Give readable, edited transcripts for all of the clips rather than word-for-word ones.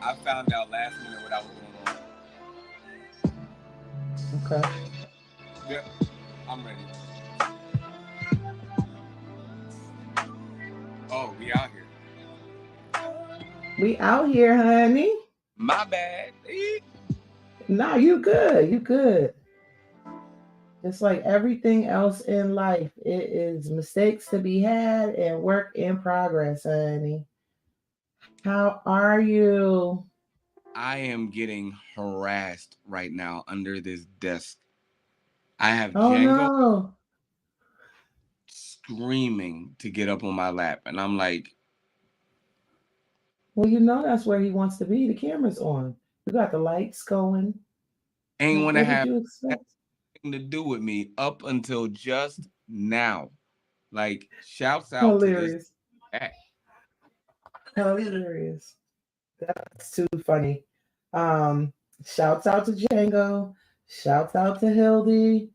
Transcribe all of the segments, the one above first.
I found out last minute what I was going on. Okay. Yep, I'm ready. Oh, we out here. We out here, honey. My bad. Nah, you good. You good. Just like everything else in life, it is mistakes to be had and work in progress, honey. How are you? I am getting harassed right now under this desk. I have Oh Django no. screaming to get up on my lap, and I'm like, Well, you know that's where he wants to be. The camera's on. You got the lights going. ain't want to What did have you expect? nothing to do with me up until just now. Like, shouts out to this Hilarious. cat. Hilarious. That's too funny. Um, Shouts out to Django. Shouts out to Hildy.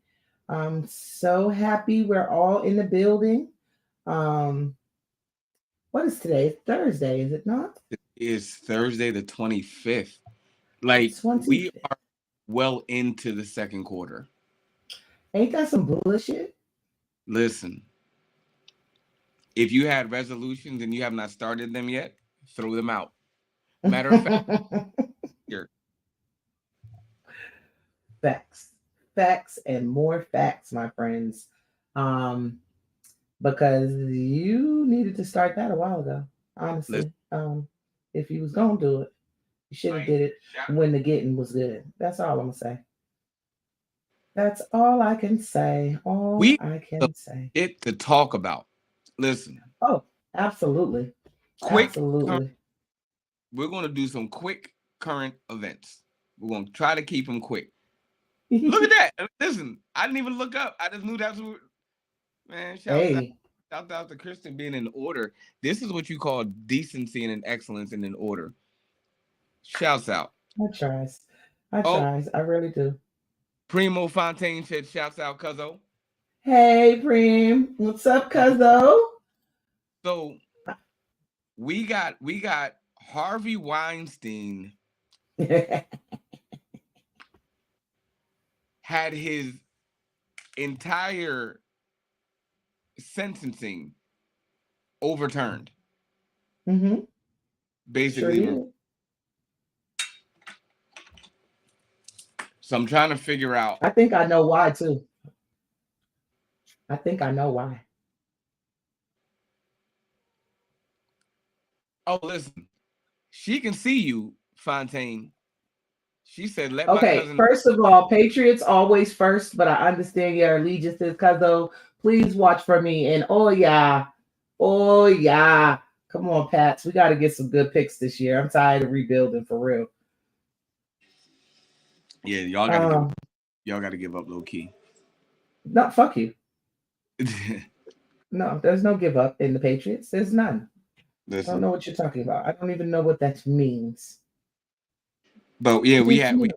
I'm so happy we're all in the building. Um, what is today? It's Thursday, is it not? It's Thursday the 25th. Like, we 25th. are well into the second quarter. Ain't that some bullshit? Listen, if you had resolutions and you have not started them yet, throw them out. Matter of fact, here, Facts. Facts and more facts, my friends. Um, because you needed to start that a while ago, listen, honestly. If you was gonna do it, you should have did it when the getting was good. That's all I'm gonna say. That's all I can say. All we I have can say. it to talk about. Listen, Oh, absolutely. quick, Absolutely. we're going to do some quick current events. We're going to try to keep them quick. Look at that. Listen, I didn't even look up. I just knew that's what, man, Hey, shout out to Kristen being in order. This is what you call decency and an excellence and in order. Shouts out. I tries. I Oh, tries. I really do. Primo Fontaine said shouts out, Cuzzo. Hey, Preem. What's up, cuzzo? So we got Harvey Weinstein had his entire sentencing overturned. Mm-hmm. Sure Basically, did. so I'm trying to figure out. I think I know why too. I think I know why. Oh, listen, she can see you, Fontaine. She said, "Let my Okay, cousin." first of all, Patriots always first, but I understand your allegiances, cuzzo. Please watch for me. And oh yeah. Come on, Pats. We got to get some good picks this year. I'm tired of rebuilding for real. Yeah, Um, y'all got to give up low key. no, fuck you. No, there's no give up in the Patriots. There's none. I don't Listen, know what you're talking about. I don't even know what that means. but yeah, What did you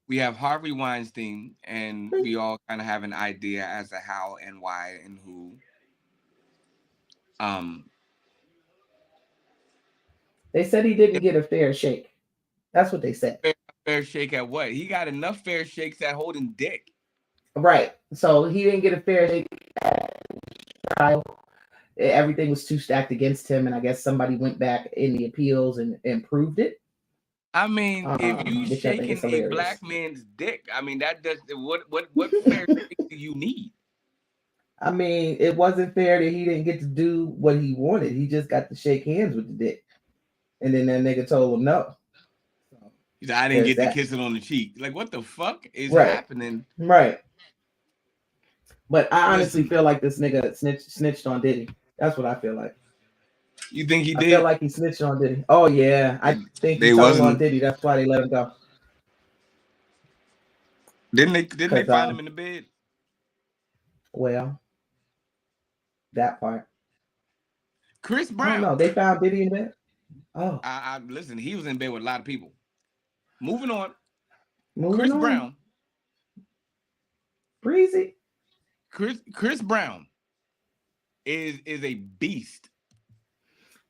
we have Harvey Weinstein, and we all kind of have an idea as to how and why and who. Um, They said he didn't get a fair shake. That's what they said. fair, fair shake at what? He got enough fair shakes at holding dick. Right. So he didn't get a fair shake trial. Everything was too stacked against him, and I guess somebody went back in the appeals and proved it. I mean, if you Which I think is shaking a hilarious. black man's dick, I mean that does what fair shake do you need? I mean, it wasn't fair that he didn't get to do what he wanted. He just got to shake hands with the dick, and then that nigga told him no. So He said, I didn't there's get to that. kiss it on the cheek. Like, what the fuck is Right. happening? Right. But I honestly Listen, feel like this nigga snitched on Diddy. That's what I feel like. you think he I feel did? like he snitched on Diddy. Oh yeah, I think he They told on wasn't. Diddy. That's why they let him go. Didn't they Cause find him in the bed? well, that part. Chris I don't Brown. know. They found Diddy in bed. Oh, I listen. He was in bed with a lot of people. Moving on. moving Chris on. Brown. Breezy. Chris Brown is a beast.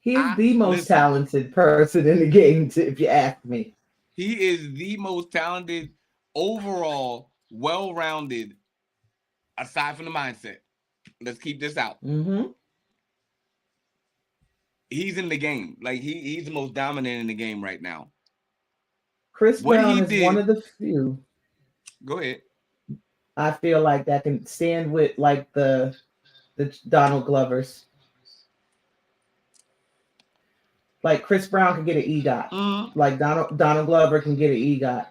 He's the most talented person in the game, if you ask me. He is the most talented, overall, well-rounded, aside from the mindset. Let's keep this out. Mm-hmm. He's in the game. Like he's the most dominant in the game right now. Chris Brown is one of the few. Go ahead. I feel like that can stand with like the Donald Glovers. Like Chris Brown can get an EGOT. Mm-hmm. Like Donald Glover can get an EGOT.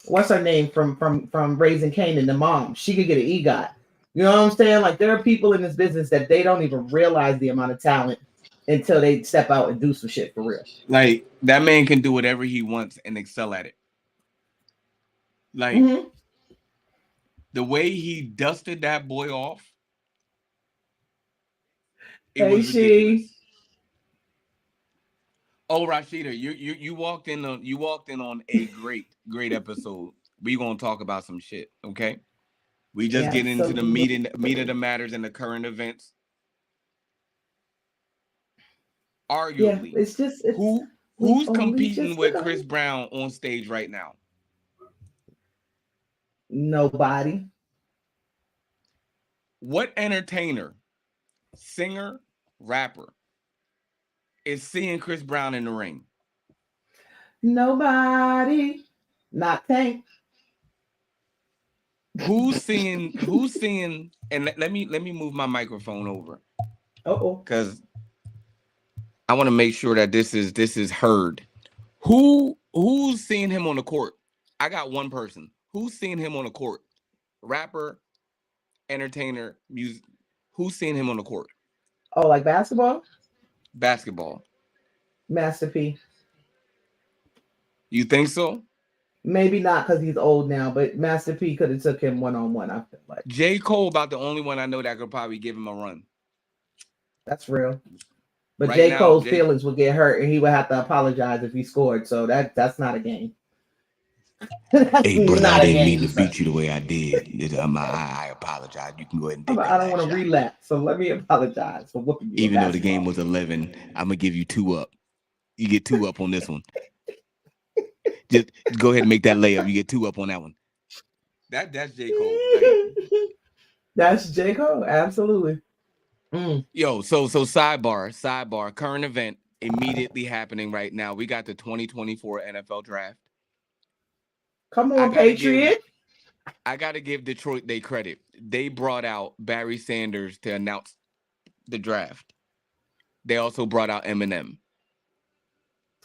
What's her name from Raising Kanan? The mom, she could get an EGOT. You know what I'm saying? Like there are people in this business that they don't even realize the amount of talent until they step out and do some shit for real. Like that man can do whatever he wants and excel at it. Like the way he dusted that boy off. It was ridiculous. Oh, Rashida, you walked in on a great episode. We're gonna talk about some shit, okay? We just get into the meat of the matters and the current events. Arguably, who's competing with Chris Brown on stage right now? Nobody. What entertainer, singer, rapper is seeing Chris Brown in the ring? Nobody. Not Tank. Who's seeing and let me move my microphone over. Because I want to make sure that this is heard. Who's seeing him on the court? I got one person. Who's seeing him on the court? Rapper, entertainer, music. Who's seeing him on the court? Oh, like basketball? Basketball. Master P. You think so? Maybe not because he's old now, but Master P could have took him one-on-one, I feel like. J. Cole about the only one I know that could probably give him a run. That's real. But right J. Cole's feelings would get hurt and he would have to apologize if he scored. So that's not a game. Hey, brother, I didn't mean to beat you the way I did. I apologize. You can go ahead and I don't want to relapse, so let me apologize for whooping you. Even though the game was 11, I'm gonna give you 2 up. You get 2 up on this one. Just go ahead and make that layup. You get 2 up on that one. That's J. Cole. That's J. Cole, absolutely. Yo, so sidebar, current event immediately happening right now. We got the 2024 NFL draft. Come on, Patriot. I got to give Detroit their credit. They brought out Barry Sanders to announce the draft. They also brought out Eminem.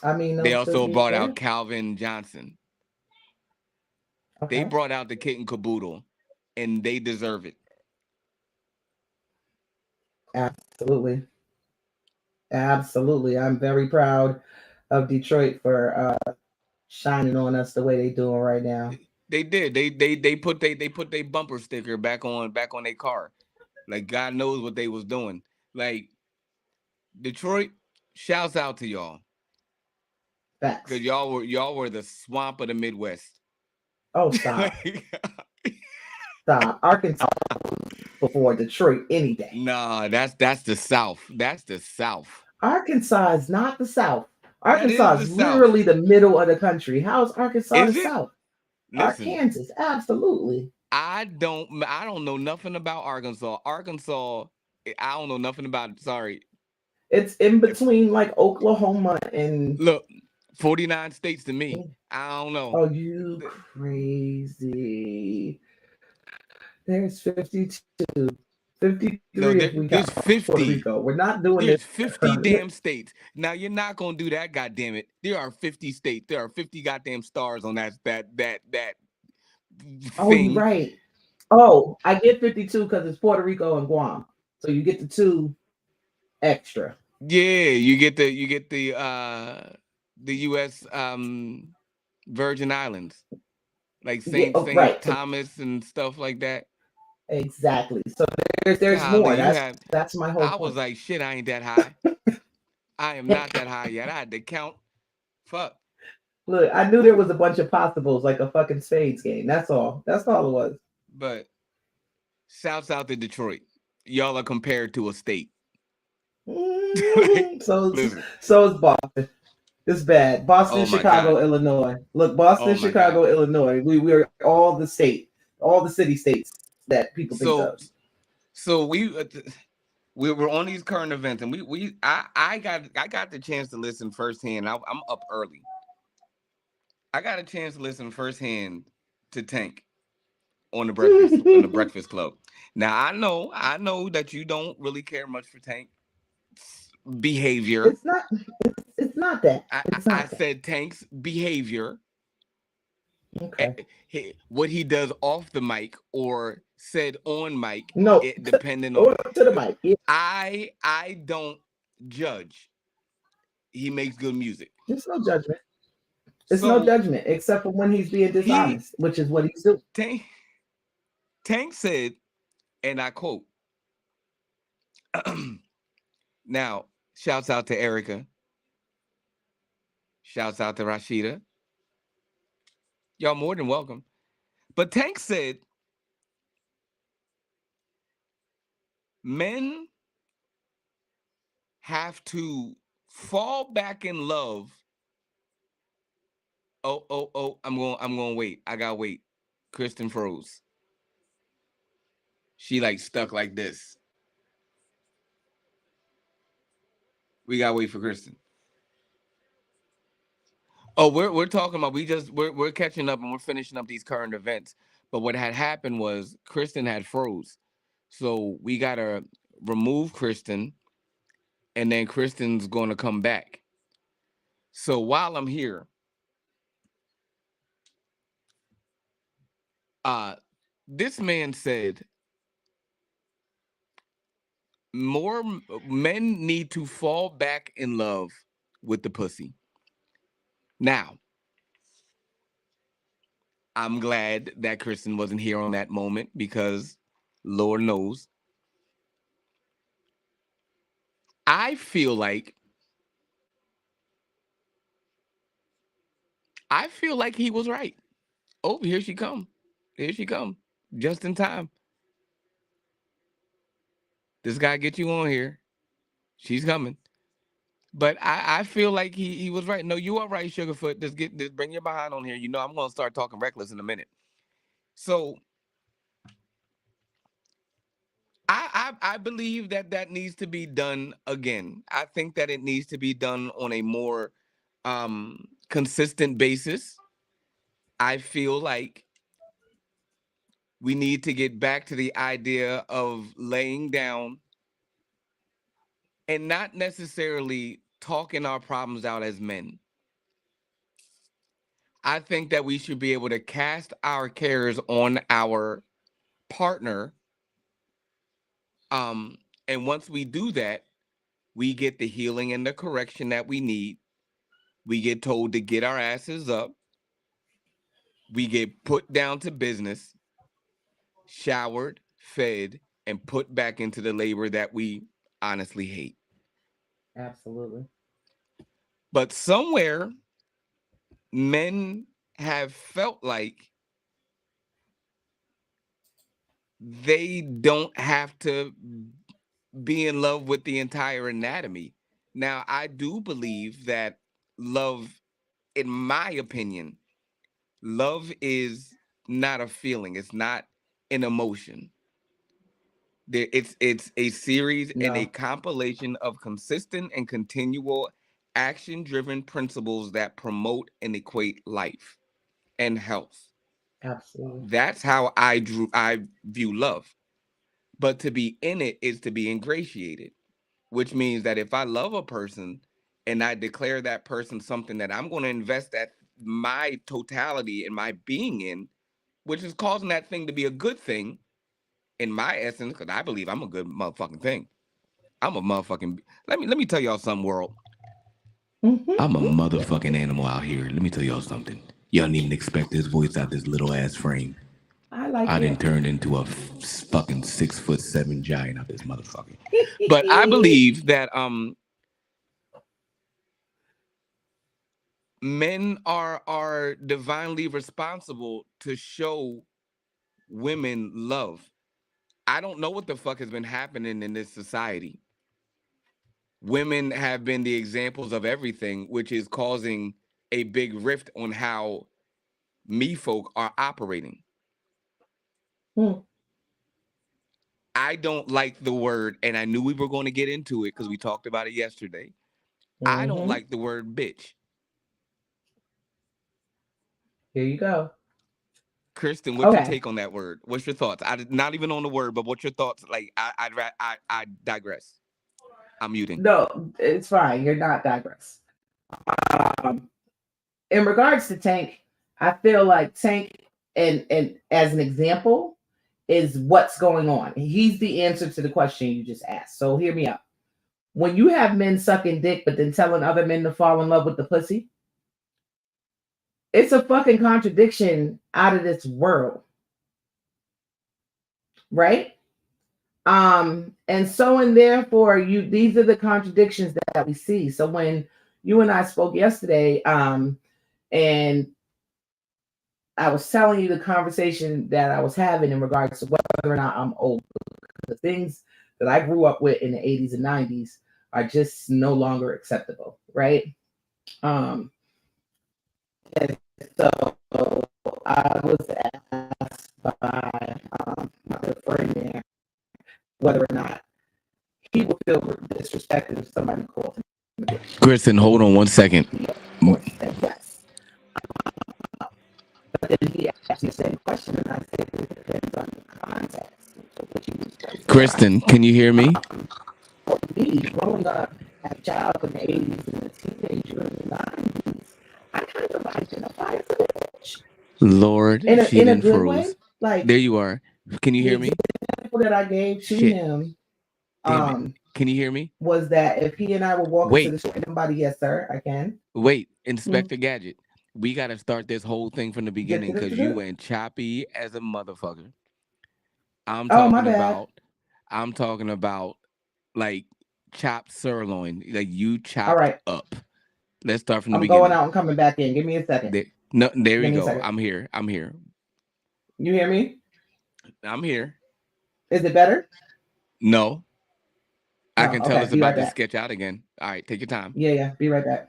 I mean, they also brought out Calvin Johnson. Okay. They brought out the kit and caboodle, and they deserve it. Absolutely. I'm very proud of Detroit for shining on us the way they doing right now. They did. They put their bumper sticker back on their car. Like God knows what they was doing. Like Detroit, shouts out to y'all. Facts. Because y'all were the swamp of the Midwest. Oh, stop. Stop. Arkansas before Detroit any day. Nah, that's the South. That's the South. Arkansas is not the South. Arkansas is literally the middle of the country. How is Arkansas the South? Listen, Arkansas, absolutely. I don't know nothing about Arkansas. Arkansas, I don't know nothing about it. Sorry. It's in between like Oklahoma and look, 49 states to me. I don't know. Oh, you crazy. There's 52. 53 if we got 50. Puerto Rico. We're not doing There's this. 50 damn states. Now you're not gonna do that, goddamn it. There are 50 states. There are 50 goddamn stars on that Oh, thing. Right. Oh, I get 52 because it's Puerto Rico and Guam. So you get the 2 extra. Yeah, you get the US Virgin Islands. Like Saint Thomas and stuff like that. Exactly. So there's more. That's my whole point. Was like, shit, I ain't that high. I am not that high yet. I had to count. Fuck. Look, I knew there was a bunch of possibles, like a fucking spades game. That's all. That's all it was. But shouts out to Detroit. Y'all are compared to a state. Like, so listen. it's Boston. It's bad. Boston, Oh my Chicago, God. Illinois. Look, Boston, Oh my God. Chicago, Illinois. We are all the city states that people think So of. so we were on these current events, and I got the chance to listen firsthand. I'm up early. I got a chance to listen firsthand to Tank on the Breakfast Club. Now I know that you don't really care much for Tank behavior. It's not. It's not that. It's I not that. said Tank's behavior, Okay. what he does off the mic or said on mic, No. depending on. To the mic. Yeah. I don't judge. He makes good music. There's no judgment. It's no So judgment except for when he's being dishonest, which is what he's doing. Tank said, and I quote, now, shouts out to Erica. Shouts out to Rashida. Y'all more than welcome. But Tank said, men have to fall back in love. Oh, I'm going to wait. I got to wait. Kristen froze. She like stuck like this. We got to wait for Kristen. Oh, we're talking about we're catching up and we're finishing up these current events. But what had happened was Kristen had froze. So we gotta remove Kristen, and then Kristen's gonna come back. So while I'm here, this man said more men need to fall back in love with the pussy. Now, I'm glad that Kristen wasn't here on that moment because Lord knows I feel like he was right. Oh, here she come. Here she come. Just in time. This guy get you on here. She's coming. But I feel like he was right. No, you are right, Sugarfoot. Just bring your behind on here. You know I'm gonna start talking reckless in a minute. So I believe that needs to be done again. I think that it needs to be done on a more consistent basis. I feel like we need to get back to the idea of laying down and not necessarily talking our problems out as men. I think that we should be able to cast our cares on our partner. And once we do that, we get the healing and the correction that we need. We get told to get our asses up. We get put down to business, showered, fed, and put back into the labor that we honestly hate. Absolutely. But somewhere, men have felt like they don't have to be in love with the entire anatomy. Now, I do believe that love, in my opinion, love is not a feeling. It's not an emotion. It's a series and a compilation of consistent and continual action-driven principles that promote and equate life and health. Absolutely. That's how I view love. But to be in it is to be ingratiated, which means that if I love a person and I declare that person something that I'm going to invest that my totality and my being in, which is causing that thing to be a good thing in my essence, because I believe I'm a good motherfucking thing. I'm a motherfucking. Let me tell y'all something, world. I'm a motherfucking animal out here. Let me tell y'all something. Y'all didn't even expect this voice out this little ass frame. I didn't turn into a fucking 6'7" giant out this motherfucker. But I believe that men are divinely responsible to show women love. I don't know what the fuck has been happening in this society. women have been the examples of everything, which is causing a big rift on how me folk are operating. I don't like the word, and I knew we were going to get into it because we talked about it yesterday. I don't like the word bitch. Here you go. Kristen, what's your take on that word? What's your thoughts? Not even on the word, but what's your thoughts? Like, I digress. I'm muting. No, it's fine. You're not digress. In regards to Tank, I feel like Tank, and as an example, is what's going on. He's the answer to the question you just asked. So hear me out. When you have men sucking dick, but then telling other men to fall in love with the pussy, it's a fucking contradiction out of this world. Right? And therefore, these are the contradictions that we see. So when you and I spoke yesterday, and I was telling you the conversation that I was having in regards to whether or not I'm old. The things that I grew up with in the 80s and 90s are just no longer acceptable, right? And so I was asked by my good friend there whether or not he would feel disrespected if somebody called him. Kristen, hold on 1 second. Yes. But then he asked me the same question, and I said it depends on the context. Kristen, can you hear me? For me, growing up as a child in the 80s and a teenager in the 90s, I kind of identify as a bitch. Lord, in a good froze. way. Like, there you are. Can you hear me? The example that I gave to him, can you hear me? Was that if he and I were walking to the store, somebody, yes, sir, I can. Wait, Inspector Gadget. We got to start this whole thing from the beginning because you went choppy as a motherfucker. I'm talking about like chopped sirloin, like you chopped up. Let's start from the beginning. I'm going out and coming back in. Give me a second. There you go. I'm here. You hear me? I'm here. Is it better? No. I can tell it's about to sketch out again. All right, take your time. Yeah. Be right back.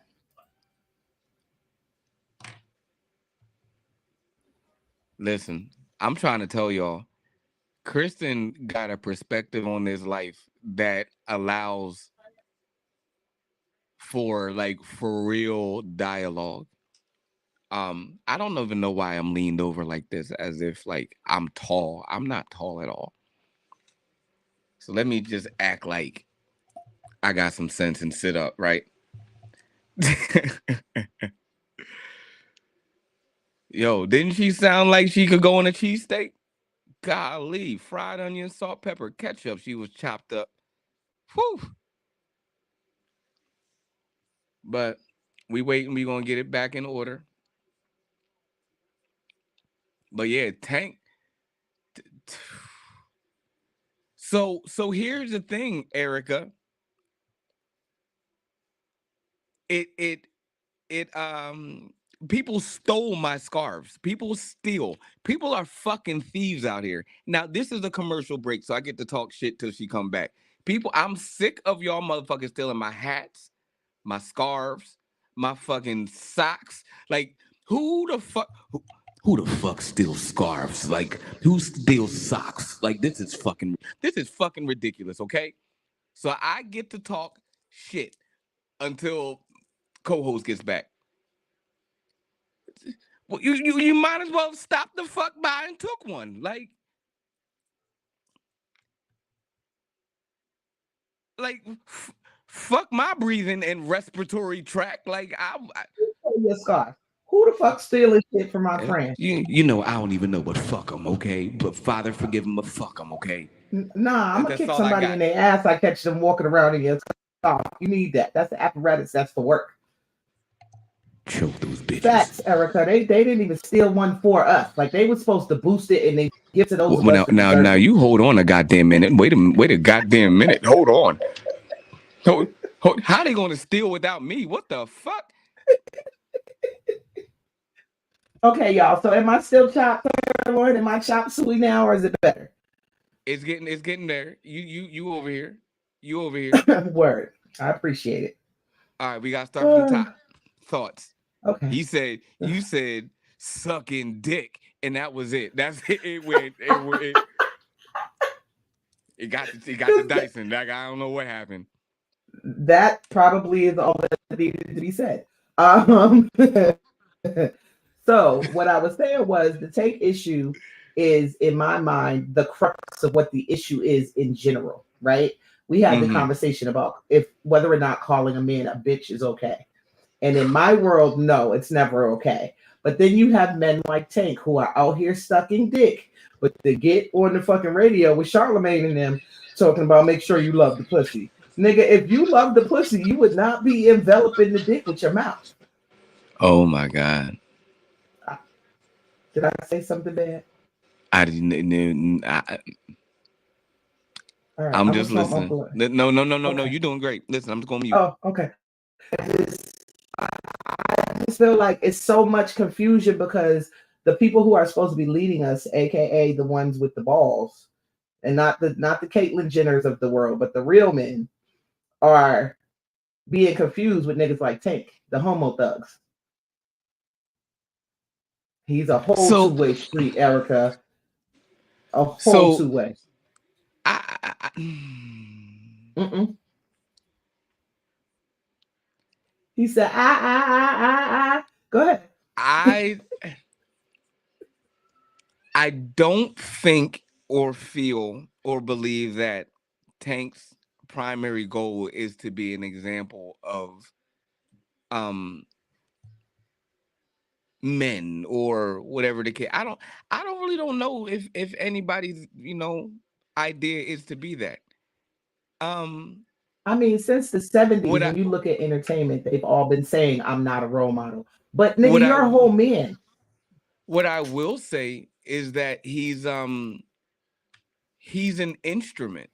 Listen, I'm trying to tell y'all, Kristen got a perspective on this life that allows for real dialogue. I don't even know why I'm leaned over like this, as if like I'm tall. I'm not tall at all. So let me just act like I got some sense and sit up, right? Yo, didn't she sound like she could go on a cheesesteak? Golly, fried onion, salt, pepper, ketchup. She was chopped up. Whew. But we waiting. We gonna get it back in order. But yeah, Tank. So here's the thing, Erica. People stole my scarves. People steal. People are fucking thieves out here. Now, this is a commercial break, so I get to talk shit till she come back. People, I'm sick of y'all motherfuckers stealing my hats, my scarves, my fucking socks. Like, who the fuck steals scarves? Like, who steals socks? Like, this is fucking ridiculous, okay? So I get to talk shit until co-host gets back. Well, you might as well stop the fuck by and took one. Fuck my breathing and respiratory tract. Like your scarf. Who the fuck stealing shit from my friend? You know I don't even know what fuck them, okay? But Father forgive them, but fuck them, okay? Nah, I'm gonna kick somebody in their ass. I catch them walking around in your scarf. You need that. That's the apparatus. That's the work. Choke those bitches. Facts, Erica. They didn't even steal one for us. Like they were supposed to boost it and they give to those. Well, now you hold on a goddamn minute. Wait a goddamn minute. Hold on. How they gonna steal without me? What the fuck? Okay, y'all. So am I still chopped, Lord? Am I chopped suey now, or is it better? It's getting there. You over here. You over here. Word. I appreciate it. All right, we got to start from the top. Thoughts. Okay. You said sucking dick, and that was it. That's it. It got the Dyson. Like, I don't know what happened. That probably is all that needed to be said. So what I was saying was the take issue is, in my mind, the crux of what the issue is in general, right? We had the conversation about whether or not calling a man a bitch is okay. And in my world, no, it's never okay. But then you have men like Tank who are out here sucking dick, but they get on the fucking radio with Charlemagne and them talking about make sure you love the pussy. Nigga, if you love the pussy, you would not be enveloping the dick with your mouth. Oh my God. Did I say something bad? I didn't. I'm just listening. No. You're doing great. Listen, I'm just going to mute. Oh, okay. I just feel like it's so much confusion because the people who are supposed to be leading us, aka the ones with the balls, and not the Caitlyn Jenners of the world, but the real men, are being confused with niggas like Tank, the homo thugs. He's a whole two-way street, Erica. A whole two-way. He said, Go ahead. I don't think or feel or believe that Tank's primary goal is to be an example of men or whatever the case. I don't know if anybody's idea is to be that. I mean, since the 70s, when you look at entertainment, they've all been saying I'm not a role model. But nigga, you're a whole man. What I will say is that he's an instrument.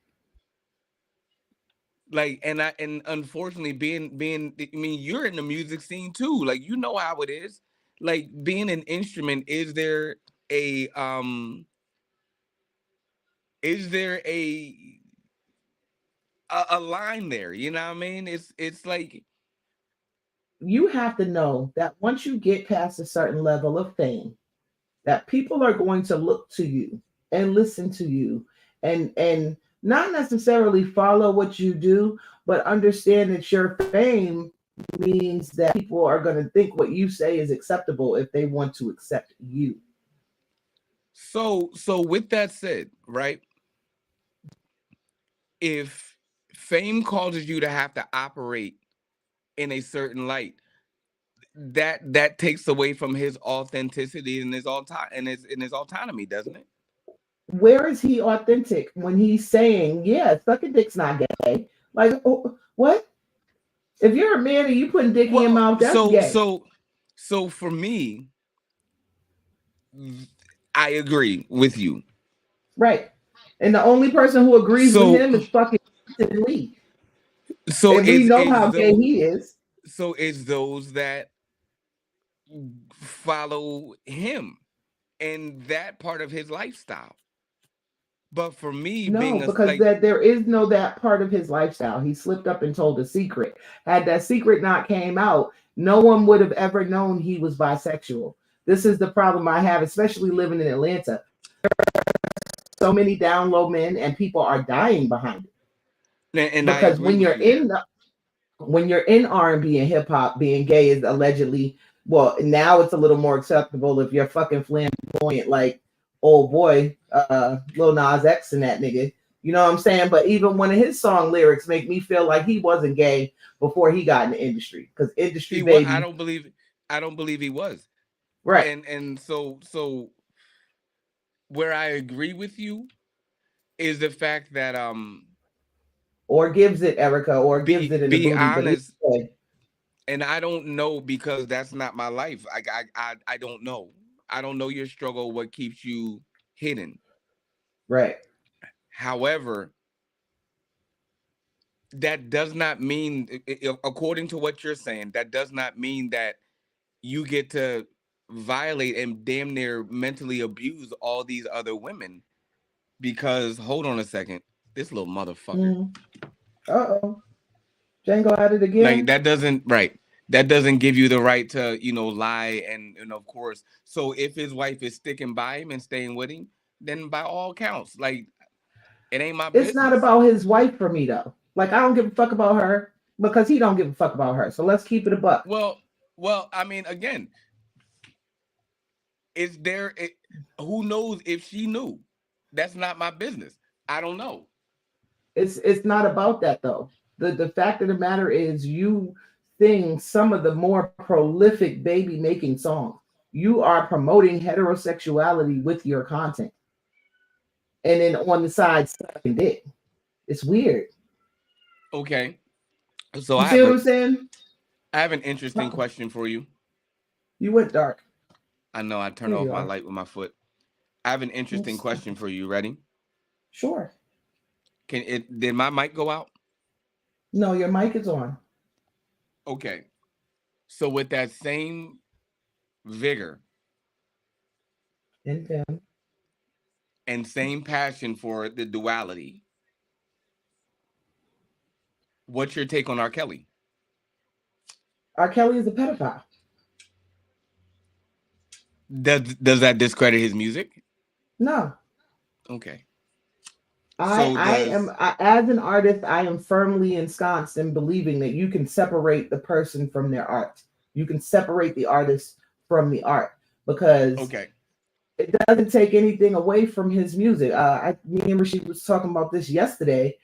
Like, and unfortunately being I mean, you're in the music scene too. Like, you know how it is. Like, being an instrument, is there a line there? You know what I mean? It's like, you have to know that once you get past a certain level of fame, that people are going to look to you and listen to you and not necessarily follow what you do, but understand that your fame means that people are going to think what you say is acceptable if they want to accept you. So with that said, right? If fame causes you to have to operate in a certain light, that takes away from his authenticity and his autonomy, doesn't it? Where is he authentic when he's saying, yeah, sucking dick's not gay? Like, what? If you're a man and you putting dick in your mouth, that's gay. So for me, I agree with you. Right. And the only person who agrees with him is fucking Lee. So and we know how gay he is. So it's those that follow him and that part of his lifestyle. But for me, because there is no that part of his lifestyle. He slipped up and told a secret. Had that secret not came out, no one would have ever known he was bisexual. This is the problem I have, especially living in Atlanta. So many down low men, and people are dying behind it. And because when you're in R&B and hip hop, being gay is allegedly, well, now it's a little more acceptable if you're fucking flamboyant like old boy, Lil Nas X and that nigga. You know what I'm saying? But even one of his song lyrics make me feel like he wasn't gay before he got in the industry. Because industry baby. I don't believe he was. Right. And so where I agree with you is the fact that or gives it, Erica, or gives it in the booty, honest. And I don't know, because that's not my life. I don't know. I don't know your struggle, what keeps you hidden. Right. However, that does not mean, according to what you're saying, that does not mean that you get to violate and damn near mentally abuse all these other women. Because, hold on a second, this little motherfucker. Uh-oh. Django at it again. Like that doesn't give you the right to, lie and of course. So if his wife is sticking by him and staying with him, then by all counts, like it ain't my business. It's not about his wife for me though. Like I don't give a fuck about her because he don't give a fuck about her. So let's keep it a buck. Well, I mean, again, who knows if she knew? That's not my business. I don't know. It's not about that though. The fact of the matter is you sing some of the more prolific baby making songs. You are promoting heterosexuality with your content. And then on the side, sucking dick. It's weird. Okay. So you see what I'm saying? I have an interesting question for you. You went dark. I know. I turned off my light with my foot. I have an interesting question for you. Ready? Sure. Did my mic go out? No, your mic is on. Okay. So with that same vigor and same passion for the duality, what's your take on R. Kelly? R. Kelly is a pedophile. Does that discredit his music? No. Okay. I am as an artist, I am firmly ensconced in believing that you can separate the person from their art. You can separate the artist from the art because it doesn't take anything away from his music. Me and Rashid was talking about this yesterday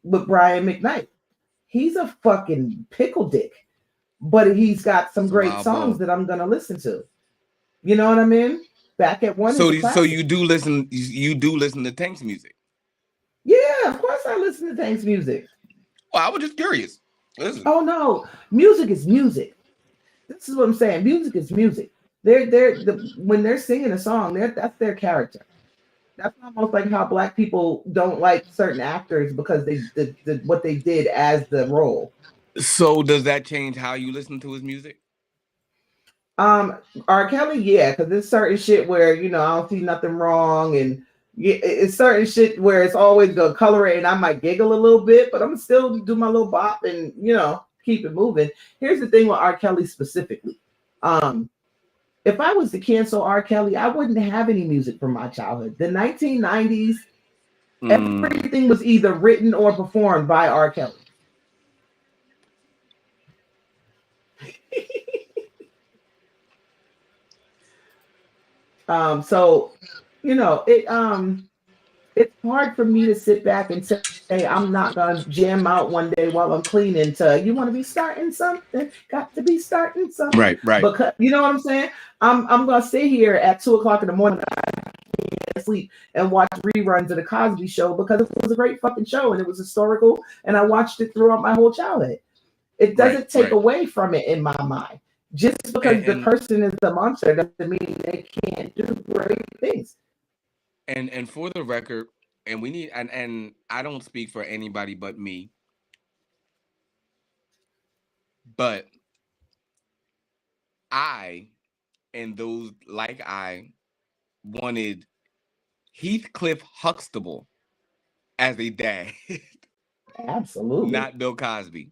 with Brian McKnight. He's a fucking pickle dick, but he's got some great songs that I'm gonna listen to. You know what I mean? Back at one. So you do listen. You do listen to Tank's music. Yeah, of course I listen to Tank's music. Well, I was just curious. Listen. Oh no, music is music. This is what I'm saying. Music is music. When they're singing a song, that's their character. That's almost like how Black people don't like certain actors because they did what they did as the role. So does that change how you listen to his music? R. Kelly, yeah, because there's certain shit where I don't see nothing wrong, and it's certain shit where it's always gonna color it, and I might giggle a little bit, but I'm gonna still do my little bop and keep it moving. Here's the thing with R. Kelly specifically. If I was to cancel R. Kelly, I wouldn't have any music from my childhood. The 1990s, everything was either written or performed by R. Kelly. So it's hard for me to sit back and say, hey, I'm not gonna jam out one day while I'm cleaning to you want to be starting something, got to be starting something. Right. Because you know what I'm saying? I'm gonna sit here at 2:00 in the morning, sleep, and watch reruns of the Cosby Show because it was a great fucking show and it was historical, and I watched it throughout my whole childhood. It doesn't take away from it in my mind. Just because the person is the monster doesn't mean they can't do great things. And for the record, and we need and I don't speak for anybody but me, but I and those like I wanted Heathcliff Huxtable as a dad. Absolutely. Not Bill Cosby.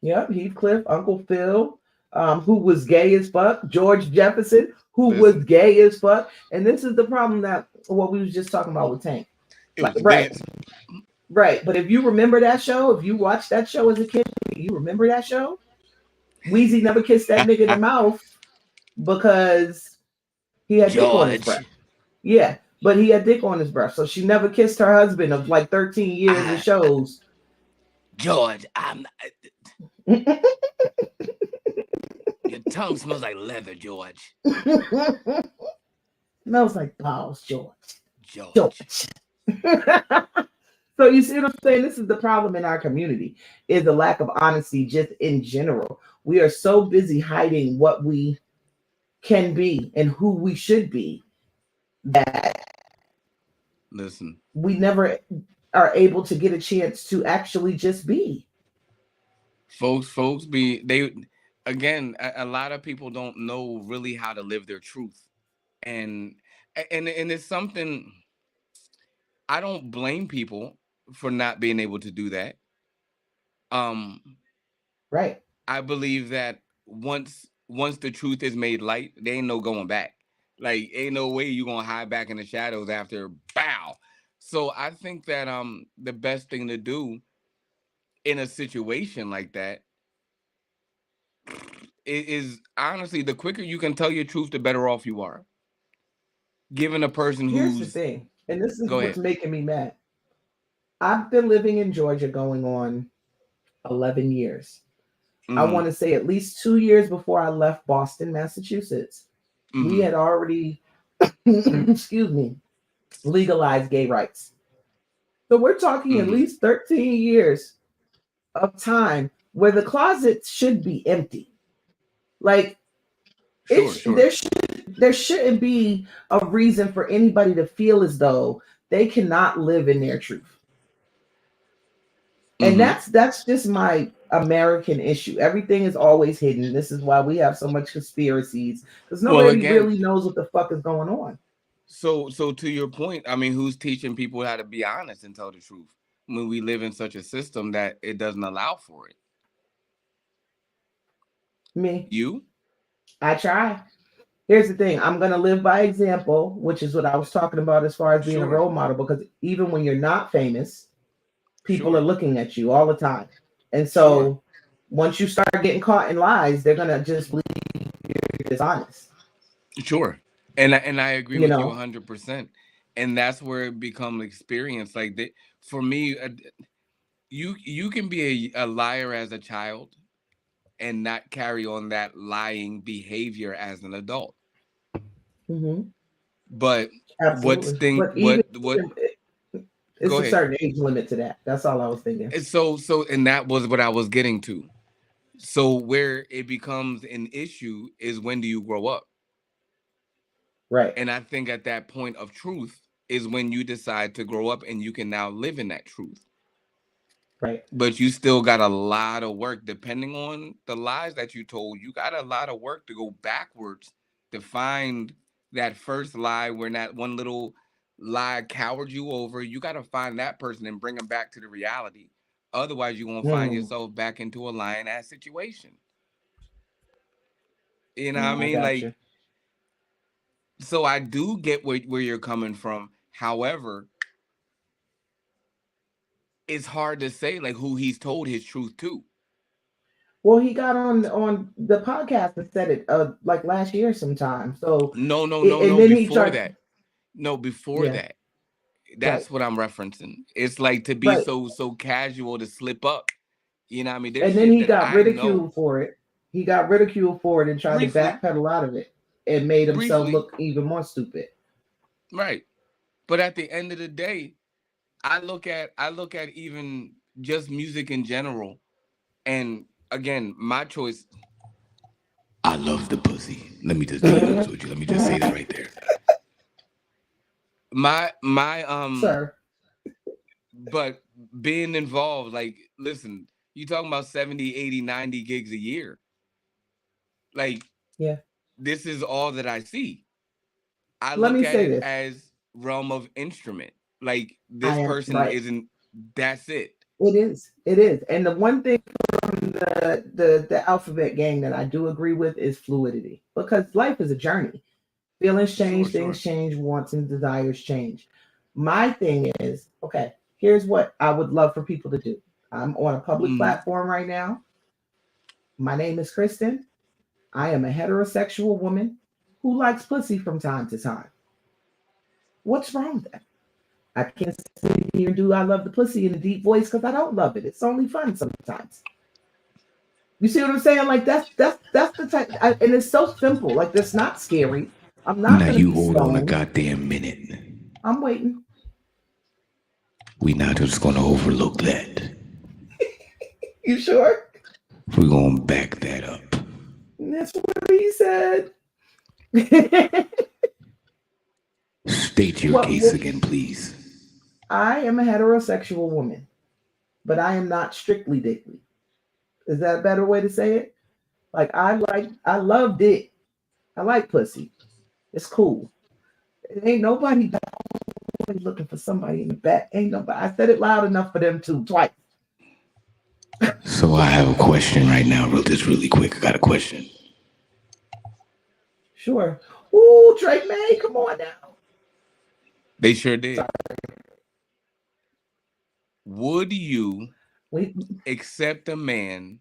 Yep, Heathcliff, Uncle Phil, who was gay as fuck, George Jefferson, who was gay as fuck. And this is the problem that what we was just talking about with Tank. Right. But if you remember that show, if you watched that show as a kid, you remember that show? Weezy never kissed that nigga in the mouth because he had dick on his breath. Yeah, but he had dick on his breath. So she never kissed her husband of like 13 years of shows. George, I'm not... Your tongue smells like leather, George. Smells like balls, George. So you see what I'm saying? This is the problem in our community, is the lack of honesty just in general. We are so busy hiding what we can be and who we should be that we never are able to get a chance to actually just be. Folks again, a lot of people don't know really how to live their truth. And it's something, I don't blame people for not being able to do that. Right. I believe that once the truth is made light, there ain't no going back. Like, ain't no way you gonna hide back in the shadows after bow. So I think that the best thing to do in a situation like that is honestly, the quicker you can tell your truth, the better off you are. Given a person Here's the who's thing, and this is go what's ahead. making me mad. I've been living in Georgia going on 11 years. I want to say at least 2 years before I left Boston, Massachusetts, we had already, excuse me, legalized gay rights. So we're talking at least 13 years of time where the closet should be empty. Like, there shouldn't be a reason for anybody to feel as though they cannot live in their truth. And that's just my American issue. Everything is always hidden. This is why we have so much conspiracies, because nobody really knows what the fuck is going on. So to your point, I mean, who's teaching people how to be honest and tell the truth when we live in such a system that it doesn't allow for it? Me. You? I try. Here's the thing. I'm going to live by example, which is what I was talking about as far as being a role model, because even when you're not famous, people are looking at you all the time. And so once you start getting caught in lies, they're going to just believe you're dishonest. Sure. And I agree with you 100%. And that's where it becomes experience. Like for me, you can be a liar as a child and not carry on that lying behavior as an adult. But absolutely. It's a certain age limit to that. That's all I was thinking. So and that was what I was getting to. So where it becomes an issue is, when do you grow up? Right. And I think at that point of truth is when you decide to grow up and you can now live in that truth. Right. But you still got a lot of work, depending on the lies that you told. You got a lot of work to go backwards to find that first lie where that one little lie cowered you over. You got to find that person and bring them back to the reality. Otherwise, you're going to find yourself back into a lying ass situation. You know what I mean? Like, so I do get where you're coming from. However, it's hard to say like who he's told his truth to. Well, he got on the podcast and said it like last year sometime. So no. Before that. No, before that. That's what I'm referencing. It's like to be so casual to slip up. You know what I mean? And then he got ridiculed for it. He got ridiculed for it and tried to backpedal out of it. It made himself look even more stupid. Right. But at the end of the day, I look at even just music in general. And again, my choice. I love the pussy. Let me just be honest with you. Let me just say that right there. My Sir. But being involved, like, listen, you talking about 70, 80, 90 gigs a year. Like, this is all that I see. I look at it as realm of instrument. Like, this person isn't, that's it. It is. And the one thing from the alphabet gang that I do agree with is fluidity, because life is a journey. Feelings change, things change, wants and desires change. My thing is, okay, here's what I would love for people to do. I'm on a public platform right now. My name is Kristen. I am a heterosexual woman who likes pussy from time to time. What's wrong with that? I can't sit here and do I love the pussy in a deep voice because I don't love it. It's only fun sometimes. You see what I'm saying? Like that's the type, and it's so simple. Like that's not scary. I'm not. Now you hold on a goddamn minute. I'm waiting. We're not just gonna overlook that. You sure? We're gonna back that up. That's what he said. State your case again, please. I am a heterosexual woman, but I am not strictly dickly. Is that a better way to say it? Like I love dick. I like pussy. It's cool. It ain't nobody looking for somebody in the back. Ain't nobody. I said it loud enough for them to twice. So I have a question right now, just really quick. I got a question. Sure. Ooh, Drake May, come on now. They sure did. Sorry. Would you accept a man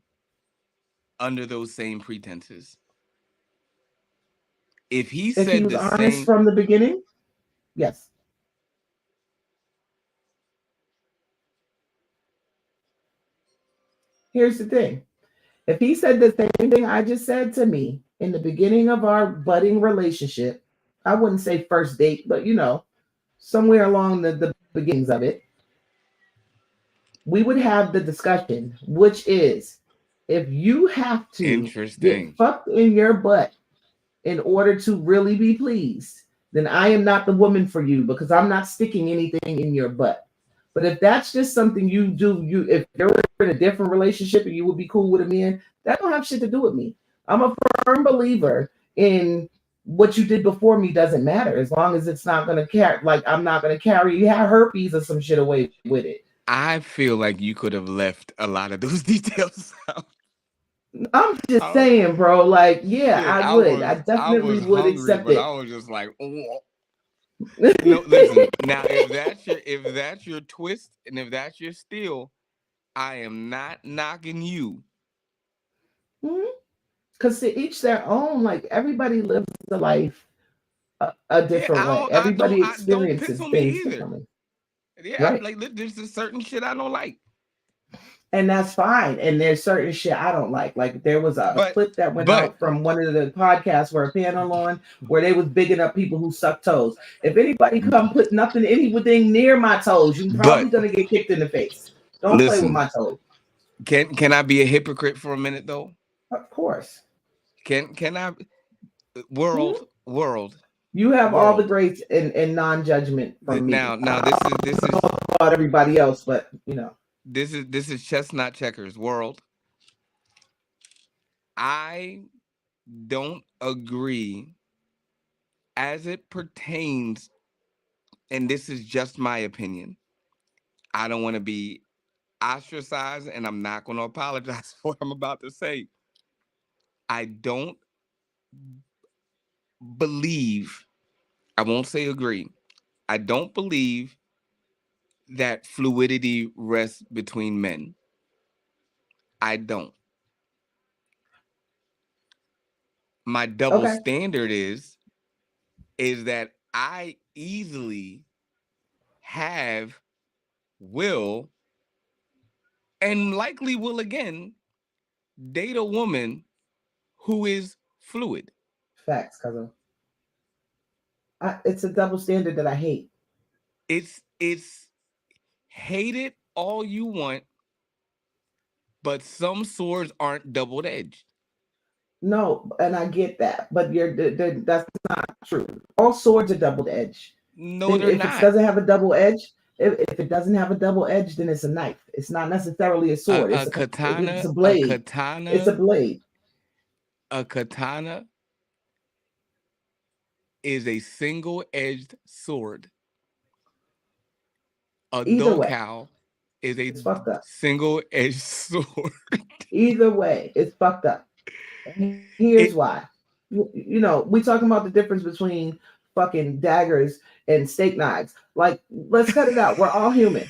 under those same pretenses? If he said he was the honest same from the beginning, yes. Here's the thing. If he said the same thing I just said to me in the beginning of our budding relationship, I wouldn't say first date, but somewhere along the beginnings of it, we would have the discussion, which is if you have to get fucked in your butt in order to really be pleased, then I am not the woman for you because I'm not sticking anything in your butt. But if that's just something you do, if you're in a different relationship and you would be cool with a man, that don't have shit to do with me. I'm a firm believer in what you did before me doesn't matter as long as it's not gonna carry. Like I'm not gonna carry you have herpes or some shit away with it. I feel like you could have left a lot of those details out. I'm just saying, bro. Like, yeah, shit, I would. I definitely would hungry, accept but it. I was just like, oh. No, listen. Now, if that's your twist, and if that's your steal, I am not knocking you. Because to each their own. Like everybody lives the life a different way. Everybody experiences things differently. Yeah, right. Like there's a certain shit I don't like. And that's fine. And there's certain shit I don't like. Like there was a clip that went out from one of the podcasts where a panel on where they was bigging up people who suck toes. If anybody come put anything near my toes, you're probably gonna get kicked in the face. Don't play with my toes. Can I be a hypocrite for a minute though? Of course. Can I world. You have all the grace and non-judgment from me. Now this is about everybody else, but This is chestnut checkers world. I don't agree as it pertains, and this is just my opinion. I don't want to be ostracized, and I'm not going to apologize for what I'm about to say. I don't believe, I won't say agree, I don't believe that fluidity rests between men. I don't. My double standard is that I easily will and likely will again date a woman who is fluid. Facts, cousin. It's a double standard that I hate. It's hate it all you want, but some swords aren't double-edged. No, and I get that, but that's not true. All swords are double-edged. No, they're not. If it doesn't have a double edge, if it doesn't have a double edge, then it's a knife. It's not necessarily a sword. It's a katana. It's a blade. A katana. It's a blade. A katana is a single-edged sword. A dokao is a single-edged sword. Either way, it's fucked up. And here's why. We talking about the difference between fucking daggers and steak knives. Like, let's cut it out. We're all human.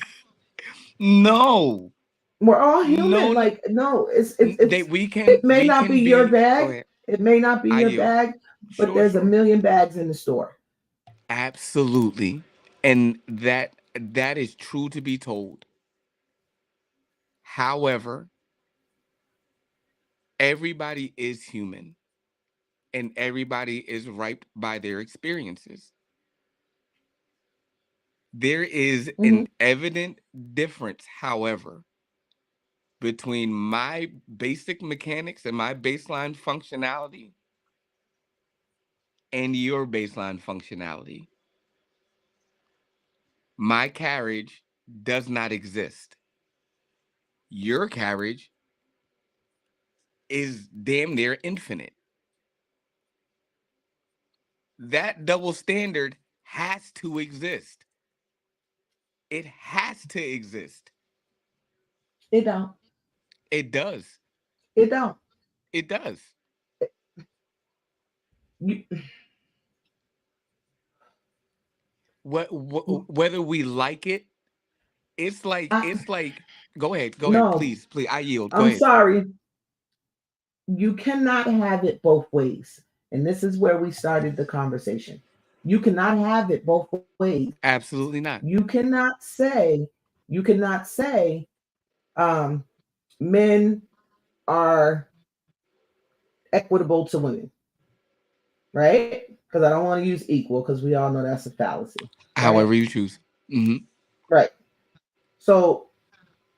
No. We're all human. No, like, no, it may not be your bag. It may not be your bag, but there's a million bags in the store. Absolutely. And that is true to be told. However, everybody is human and everybody is ripe by their experiences. There is an evident difference, however, between my basic mechanics and my baseline functionality and your baseline functionality. My carriage does not exist. Your carriage is damn near infinite. That double standard has to exist. It has to exist. It don't. It does. It don't. It does. Whether we like it, it's like go ahead, no, please, I yield. Go I'm ahead. sorry. You cannot have it both ways. And this is where we started the conversation. You cannot have it both ways. Absolutely not. You cannot say men are equitable to women, right? Because I don't want to use equal, because we all know that's a fallacy. Right? However you choose. Mm-hmm. Right. So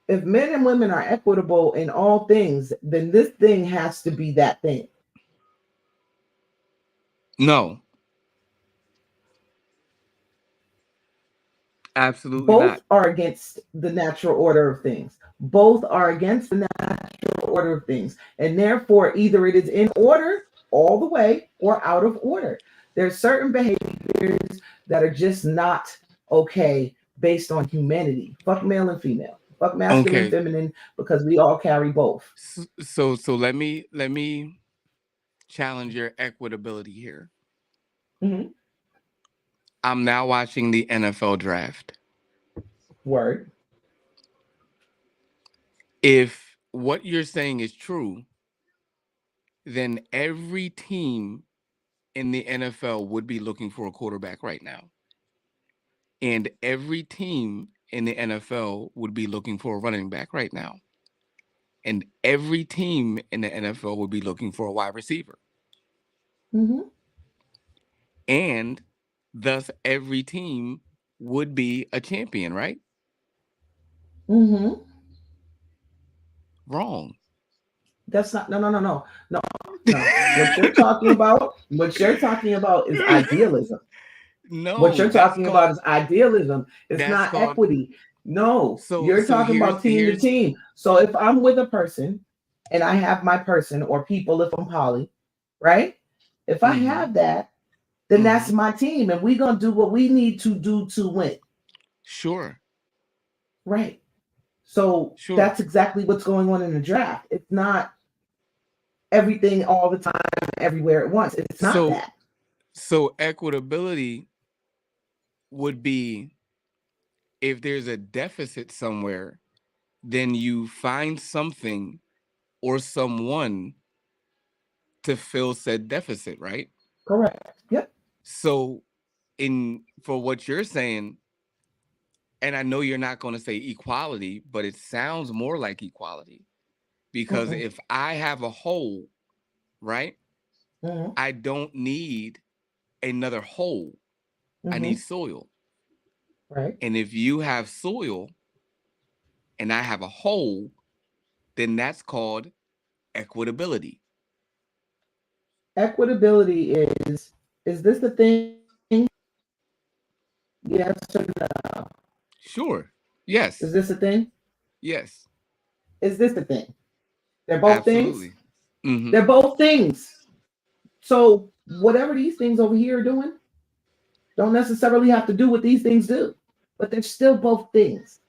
if men and women are equitable in all things, then this thing has to be that thing. No. Absolutely Both not. are against the natural order of things. Both are against the natural order of things. And therefore, either it is in order all the way or out of order. There's certain behaviors that are just not okay based on humanity. Fuck male and female. Fuck masculine and feminine, because we all carry both. So let me challenge your equitability here. Mm-hmm. I'm now watching the NFL draft. Word. If what you're saying is true, then every team in the NFL would be looking for a quarterback right now. And every team in the NFL would be looking for a running back right now. And every team in the NFL would be looking for a wide receiver. Mm-hmm. And thus every team would be a champion, right? Mm-hmm. Wrong. That's not no. What you're talking about is idealism. No, what you're talking about is idealism. It's not equity. No, you're talking about team to team. So if I'm with a person and I have my person or people, if I'm poly, right? If I have that, then that's my team, and we're gonna do what we need to do to win. Sure. Right. So that's exactly what's going on in the draft. It's not everything all the time, everywhere at once. It's not that. So equitability would be, if there's a deficit somewhere, then you find something or someone to fill said deficit, right? Correct. Yep. So for what you're saying, and I know you're not going to say equality, but it sounds more like equality, because if I have a hole, right, I don't need another hole. I need soil. Right. And if you have soil and I have a hole, then that's called equitability. Equitability is this the thing? Yes or no? Sure. Yes. Is this a thing? Yes. Is this the thing? They're both Absolutely. things. Mm-hmm. They're both things. So whatever these things over here are doing, don't necessarily have to do what these things do, but they're still both things.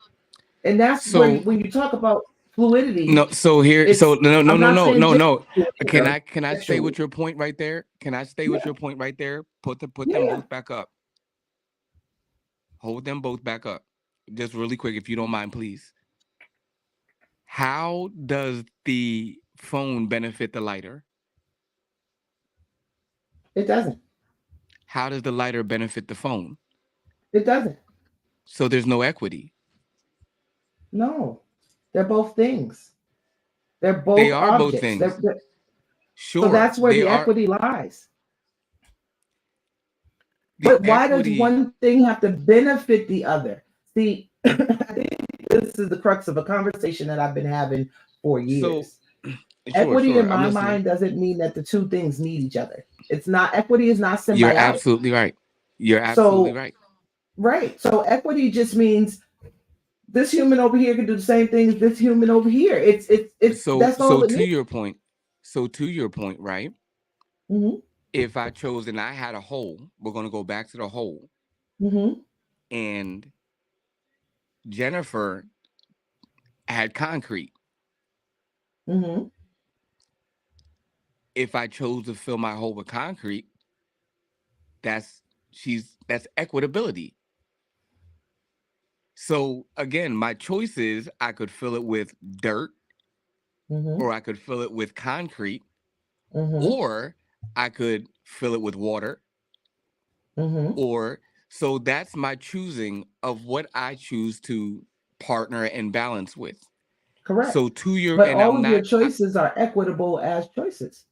And that's when you talk about fluidity. No, so here, so no. Can I stay with your point right there? Can I stay with your point right there? Put them both back up. Hold them both back up. Just really quick, if you don't mind, please. How does the phone benefit the lighter? It doesn't. How does the lighter benefit the phone? It doesn't. So there's no equity. No, they're both things. They're both they are objects. Both things. Sure. So that's where the equity lies. But why does one thing have to benefit the other? See, I think this is the crux of a conversation that I've been having for years. Equity in my mind doesn't mean that the two things need each other. It's not. Equity is not symbiotic. You're absolutely right. You're absolutely right. Right. So equity just means this human over here can do the same thing as this human over here. It's that's all it means. To your point, right? Mm-hmm. If I chose and I had a hole, we're going to go back to the hole. Mm-hmm. And Jennifer had concrete. Mm-hmm. If I chose to fill my hole with concrete, that's equitability. So again, my choice is I could fill it with dirt, or I could fill it with concrete, or I could fill it with water, or so that's my choosing of what I choose to partner and balance with. Correct. So to your but and all I'm of your not choices are equitable as choices.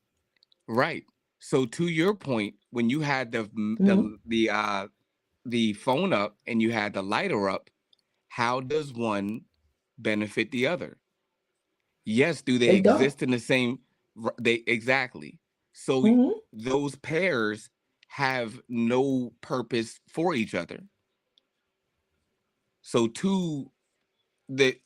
right. So to your point, when you had the phone up and you had the lighter up, how does one benefit the other? Yes, do they They don't. exist in the same they exactly. So those pairs have no purpose for each other. So to the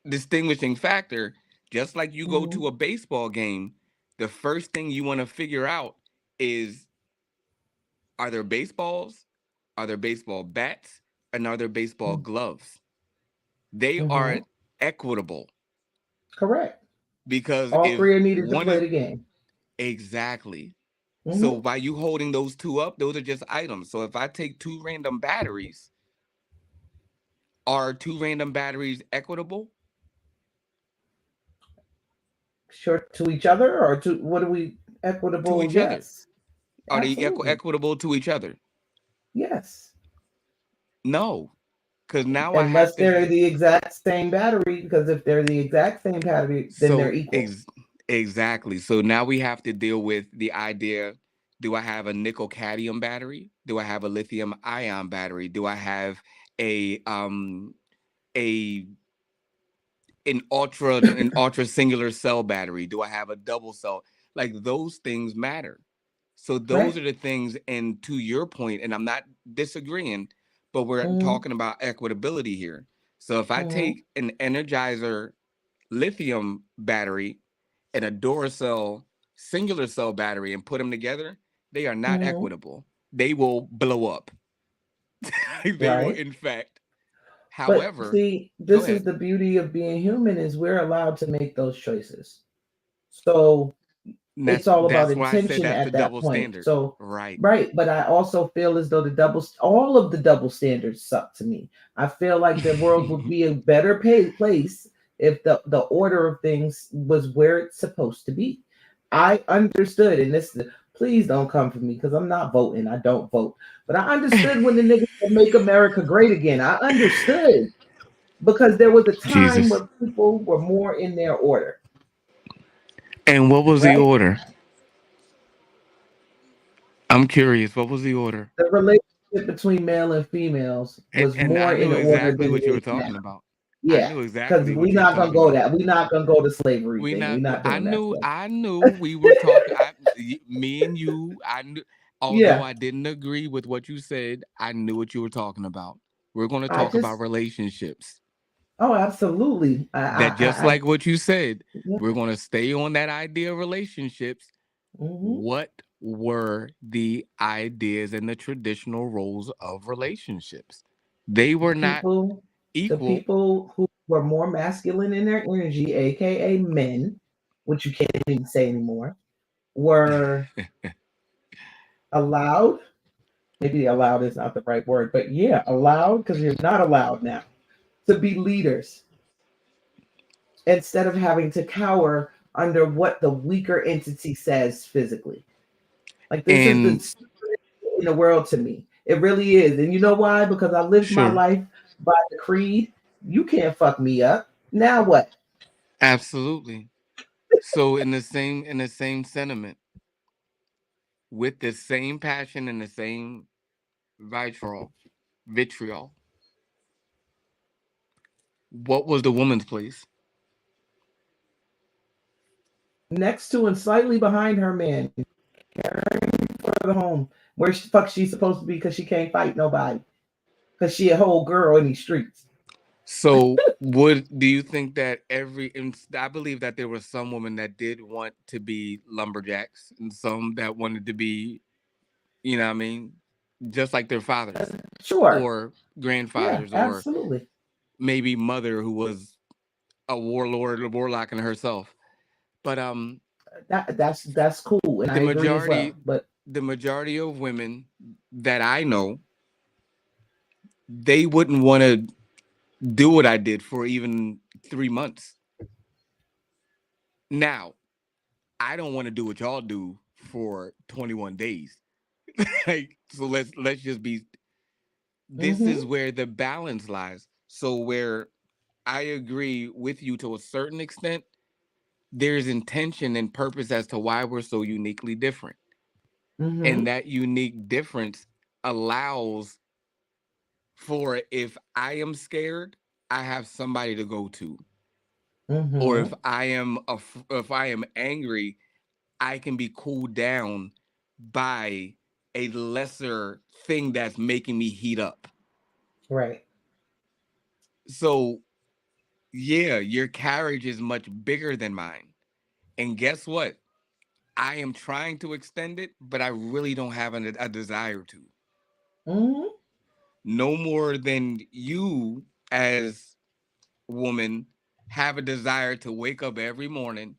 distinguishing factor, just like you go to a baseball game, the first thing you want to figure out is, are there baseballs? Are there baseball bats? And are there baseball gloves? They are equitable. Correct. Because All if three are needed to one play is the game. exactly. So by you holding those two up, those are just items. So if I take two random batteries, are two random batteries equitable? Sure, to each other, or to what are we To equitable? each other. Yes. Are they Absolutely. equitable to each other? Yes. No. Because now I have Unless to. they're the exact same battery, because if they're the exact same battery, then they're So equal. exactly. So now we have to deal with the idea: do I have a nickel cadmium battery? Do I have a lithium ion battery? Do I have a a an ultra singular cell battery? Do I have a double cell? Like those things matter. So those Right. are the things. And to your point, and I'm not disagreeing, but we're Mm-hmm. talking about equitability here. So if I take an Energizer lithium battery and a Duracell singular cell battery and put them together, they are not equitable. They will blow up. They will, Right. in fact. But However, see, go this is ahead. the beauty of being human, is we're allowed to make those choices. So And it's all about that's why I said intention that's the at that double point. standard. So Right. right, but I also feel as though all of the double standards suck to me. I feel like the world would be a better place if the order of things was where it's supposed to be. I understood, and please don't come for me because I'm not voting. I don't vote, but I understood when the niggas said "Make America Great Again." I understood because there was a time Jesus. where people were more in their order. And what was the Right? order? I'm curious. What was the order? The relationship between male and females was And more I in knew order exactly than what it you were is now. talking about. I Yeah, knew because exactly what we're you were not gonna talking go about. that. We're not gonna go to slavery We thing. not. We're not I doing that knew. stuff. I knew we were talking. Me and you. I knew. Although Yeah, I didn't agree with what you said, I knew what you were talking about. We're going to I talk about just. relationships. Oh, absolutely. That just like what you said, Yeah. we're going to stay on that idea of relationships. Mm-hmm. What were the ideas and the traditional roles of relationships? They were not The equal. people who were more masculine in their energy, aka men, which you can't even say anymore, were allowed. Maybe allowed is not the right word, but yeah, allowed, because you're not allowed now to be leaders instead of having to cower under what the weaker entity says physically. Like this is And the in the world to me. It really is. And you know why? Because I lived my sure, life by the creed. You can't fuck me up. Now what? absolutely. So in the same sentiment, with the same passion and the same vitriol, what was the woman's place? Next to and slightly behind her man, for the home. Where the fuck she's supposed to be because she can't fight nobody. Because she a whole girl in these streets. So do you think that I believe that there were some women that did want to be lumberjacks and some that wanted to be, you know what I mean, just like their fathers Sure. or Yeah, grandfathers or absolutely. maybe mother who was a warlock in herself. But that's cool, and I agree as well. But the majority of women that I know, they wouldn't want to do what I did for even 3 months. Now, I don't want to do what y'all do for 21 days. Like, so let's just be. This is where the balance lies. So where I agree with you to a certain extent, there's intention and purpose as to why we're so uniquely different. And that unique difference allows for, if I am scared, I have somebody to go to. Or if I am angry, I can be cooled down by a lesser thing that's making me heat up. Right. So, yeah, your carriage is much bigger than mine. And guess what? I am trying to extend it, but I really don't have a desire to. No more than you, as woman, have a desire to wake up every morning,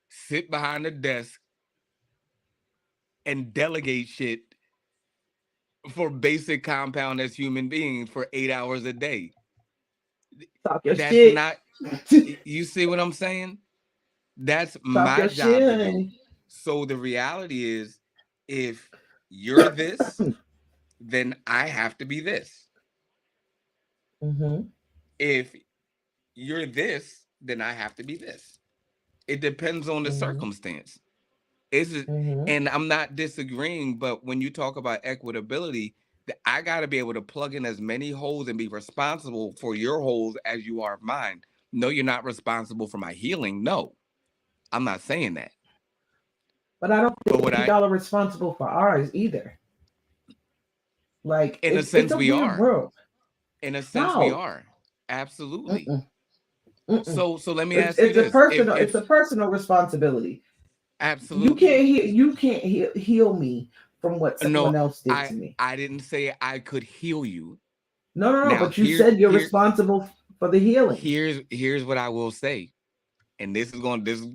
sit behind a desk, and delegate shit for basic compound as human beings for 8 hours a day. Talk your That's shit. not, you see what I'm saying? That's Talk my your job shit. to do. So the reality is, if you're this, then I have to be this. If you're this, then I have to be this. It depends on the circumstance. And I'm not disagreeing, but when you talk about equitability, I got to be able to plug in as many holes and be responsible for your holes as you are mine. No, you're not responsible for my healing. No, I'm not saying that. But I don't think y'all are responsible for ours either. Like, in a sense, we are. World. In a sense, we are. Absolutely. So let me ask you this: it's a personal responsibility. Absolutely. You can't heal me from what someone else did to me. I didn't say I could heal you. No. Now, but you said you're responsible for the healing. Here's what I will say, and this is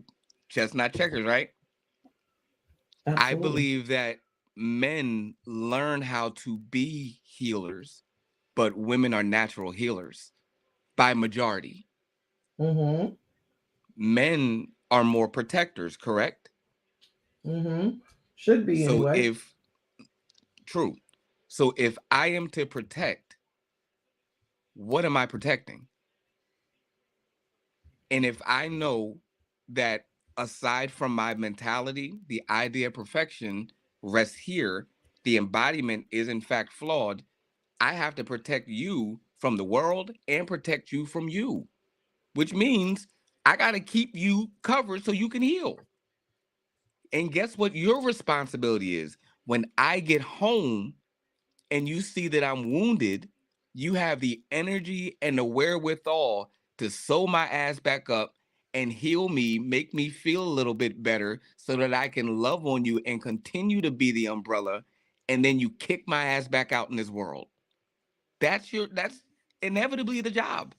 chestnut checkers, right? Absolutely. I believe that men learn how to be healers, but women are natural healers by majority. Men are more protectors, correct? Should be. So anyway. True. So if I am to protect, what am I protecting? And if I know that aside from my mentality, the idea of perfection rests here, the embodiment is in fact flawed, I have to protect you from the world and protect you from you, which means I got to keep you covered so you can heal. And guess what your responsibility is? When I get home and you see that I'm wounded, you have the energy and the wherewithal to sew my ass back up and heal me, make me feel a little bit better so that I can love on you and continue to be the umbrella. And then you kick my ass back out in this world. That's inevitably the job.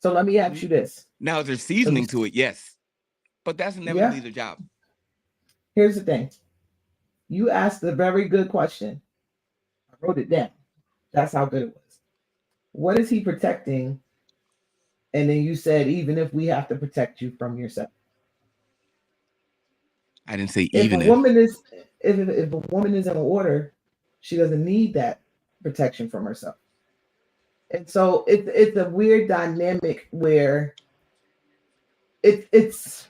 So let me ask you this. Now, is there seasoning to it? Yes. But that's inevitably the job. Here's the thing. You asked a very good question. I wrote it down. That's how good it was. What is he protecting? And then you said, even if we have to protect you from yourself. I didn't say even if. If a woman is in order, she doesn't need that protection from herself. And so it's a weird dynamic where it's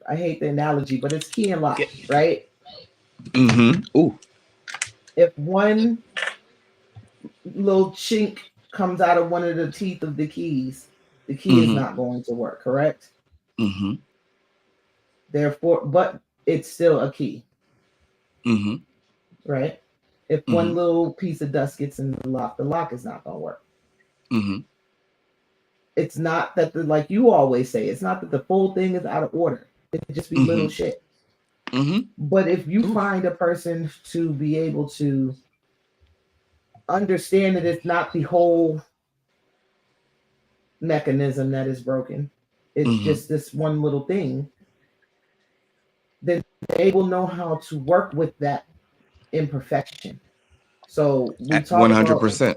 I hate the analogy, but it's key and lock, right? Ooh. If one little chink comes out of one of the teeth of the keys, the key is not going to work, correct? Therefore, but it's still a key. Right? If one little piece of dust gets in the lock is not going to work. It's not that like you always say, it's not that the full thing is out of order. It could just be little shit. But if you find a person to be able to understand that it's not the whole mechanism that is broken, it's just this one little thing, then they will know how to work with that imperfection. So we talk 100%.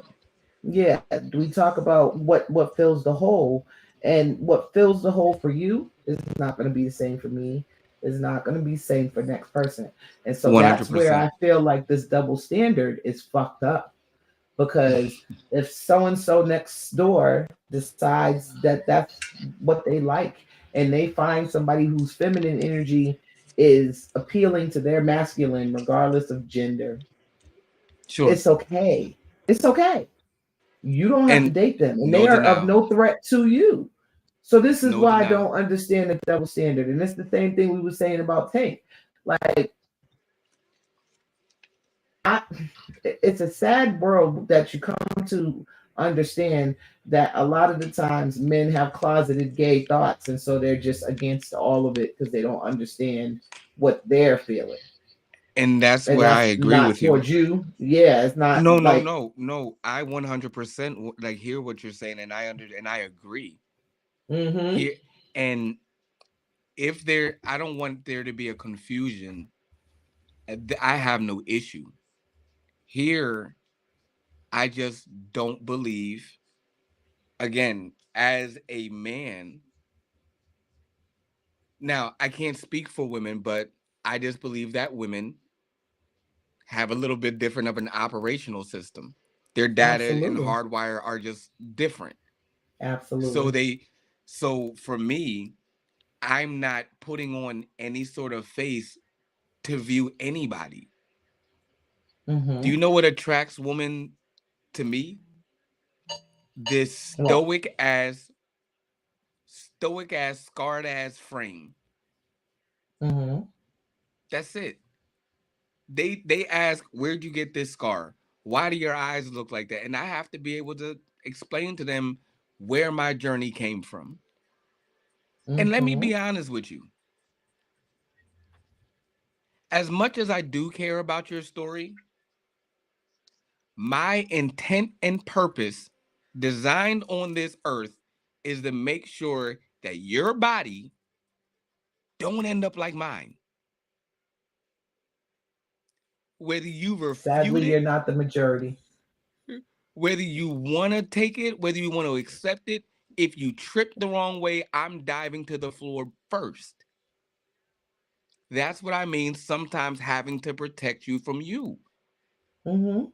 yeah, we talk about what fills the hole, and what fills the hole for you is not going to be the same for me. Is not going to be the same for next person. And so that's where 100%. I feel like this double standard is fucked up, because if so and so next door decides that that's what they like, and they find somebody whose feminine energy is appealing to their masculine regardless of gender, Sure. it's okay. It's okay. You don't have to date them, and they are of no threat to you. So this is why I don't understand the double standard. And it's the same thing we were saying about Tank. Like, it's a sad world that you come to understand that a lot of the times men have closeted gay thoughts, and so they're just against all of it because they don't understand what they're feeling. And that's where I agree with you. Towards you. Yeah, it's not. No. I 100% like hear what you're saying, and I agree. Mm-hmm. And if I don't want there to be a confusion. I have no issue. Here, I just don't believe, again, as a man. Now, I can't speak for women, but I just believe that women have a little bit different of an operational system. Their data and hardwire are just different. Absolutely. So for me, I'm not putting on any sort of face to view anybody. Mm-hmm. Do you know what attracts women to me? This stoic ass, scarred ass frame. Mm-hmm. That's it. They ask, where'd you get this scar? Why do your eyes look like that? And I have to be able to explain to them where my journey came from. Mm-hmm. And let me be honest with you. As much as I do care about your story, my intent and purpose designed on this earth is to make sure that your body don't end up like mine. Whether you refuse Sadly, you're not the majority. Whether you want to take it, whether you want to accept it, if you trip the wrong way, I'm diving to the floor first. That's what I mean. Sometimes having to protect you from you. Mm-hmm.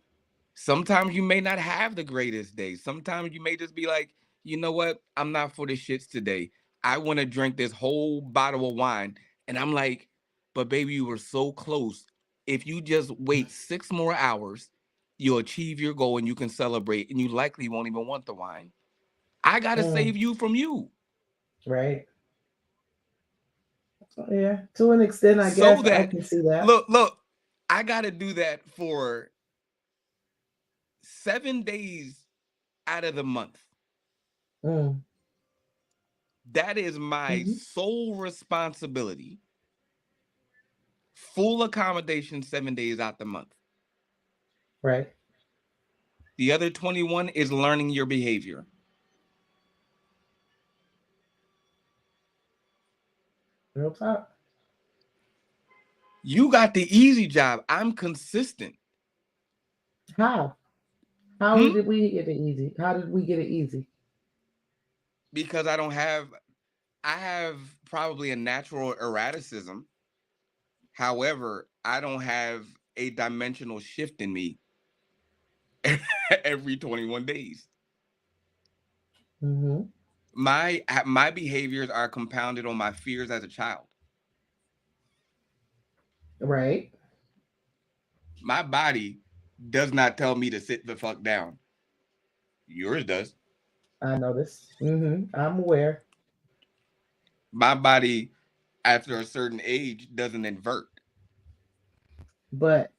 Sometimes you may not have the greatest day. Sometimes you may just be like, you know what? I'm not for the shits today. I want to drink this whole bottle of wine. And I'm like, but baby, you were so close. If you just wait 6 more hours, you'll achieve your goal and you can celebrate, and you likely won't even want the wine. I got to save you from you. Right. Yeah, to an extent, I guess I can see that. Look, I got to do that for 7 days out of the month. That is my sole responsibility. Full accommodation 7 days out the month. Right. The other 21 is learning your behavior. Real talk. You got the easy job. I'm consistent. How? How did we get it easy? How did we get it easy? Because I have probably a natural erraticism. However, I don't have a dimensional shift in me every 21 days. Mm-hmm. My behaviors are compounded on my fears as a child. Right. My body does not tell me to sit the fuck down. Yours does. I know this. I'm aware. My body, after a certain age, doesn't invert. But,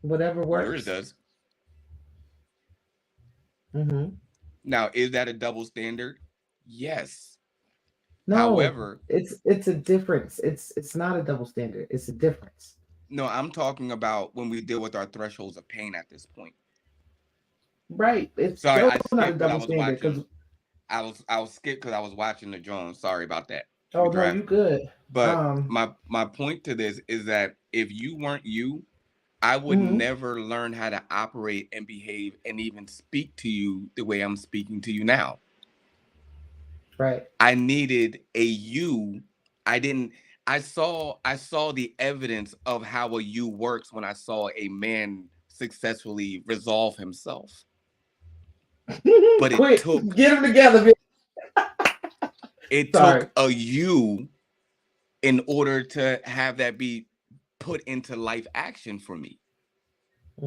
whatever works. Yours does. Mm-hmm. Now, is that a double standard? Yes. No. However, it's a difference. It's not a double standard. It's a difference. No, I'm talking about when we deal with our thresholds of pain at this point. Right. It's still not a double standard because I was skipped because I was watching the drone. Sorry about that. Oh no, you good. But my point to this is that if you weren't you, I would never learn how to operate and behave and even speak to you the way I'm speaking to you now. Right. I needed a you. I saw the evidence of how a you works when I saw a man successfully resolve himself. But it took get them together. It took a you in order to have that be put into life action for me.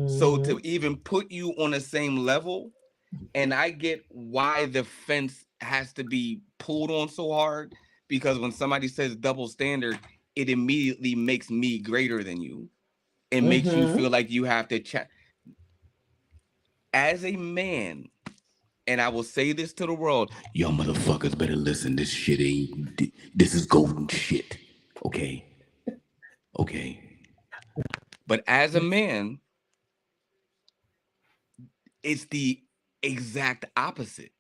So to even put you on the same level, and I get why the fence has to be pulled on so hard, because when somebody says double standard, it immediately makes me greater than you. It makes you feel like you have to check. As a man, and I will say this to the world, y'all motherfuckers better listen. This shit this is golden shit. Okay. But as a man, it's the exact opposite.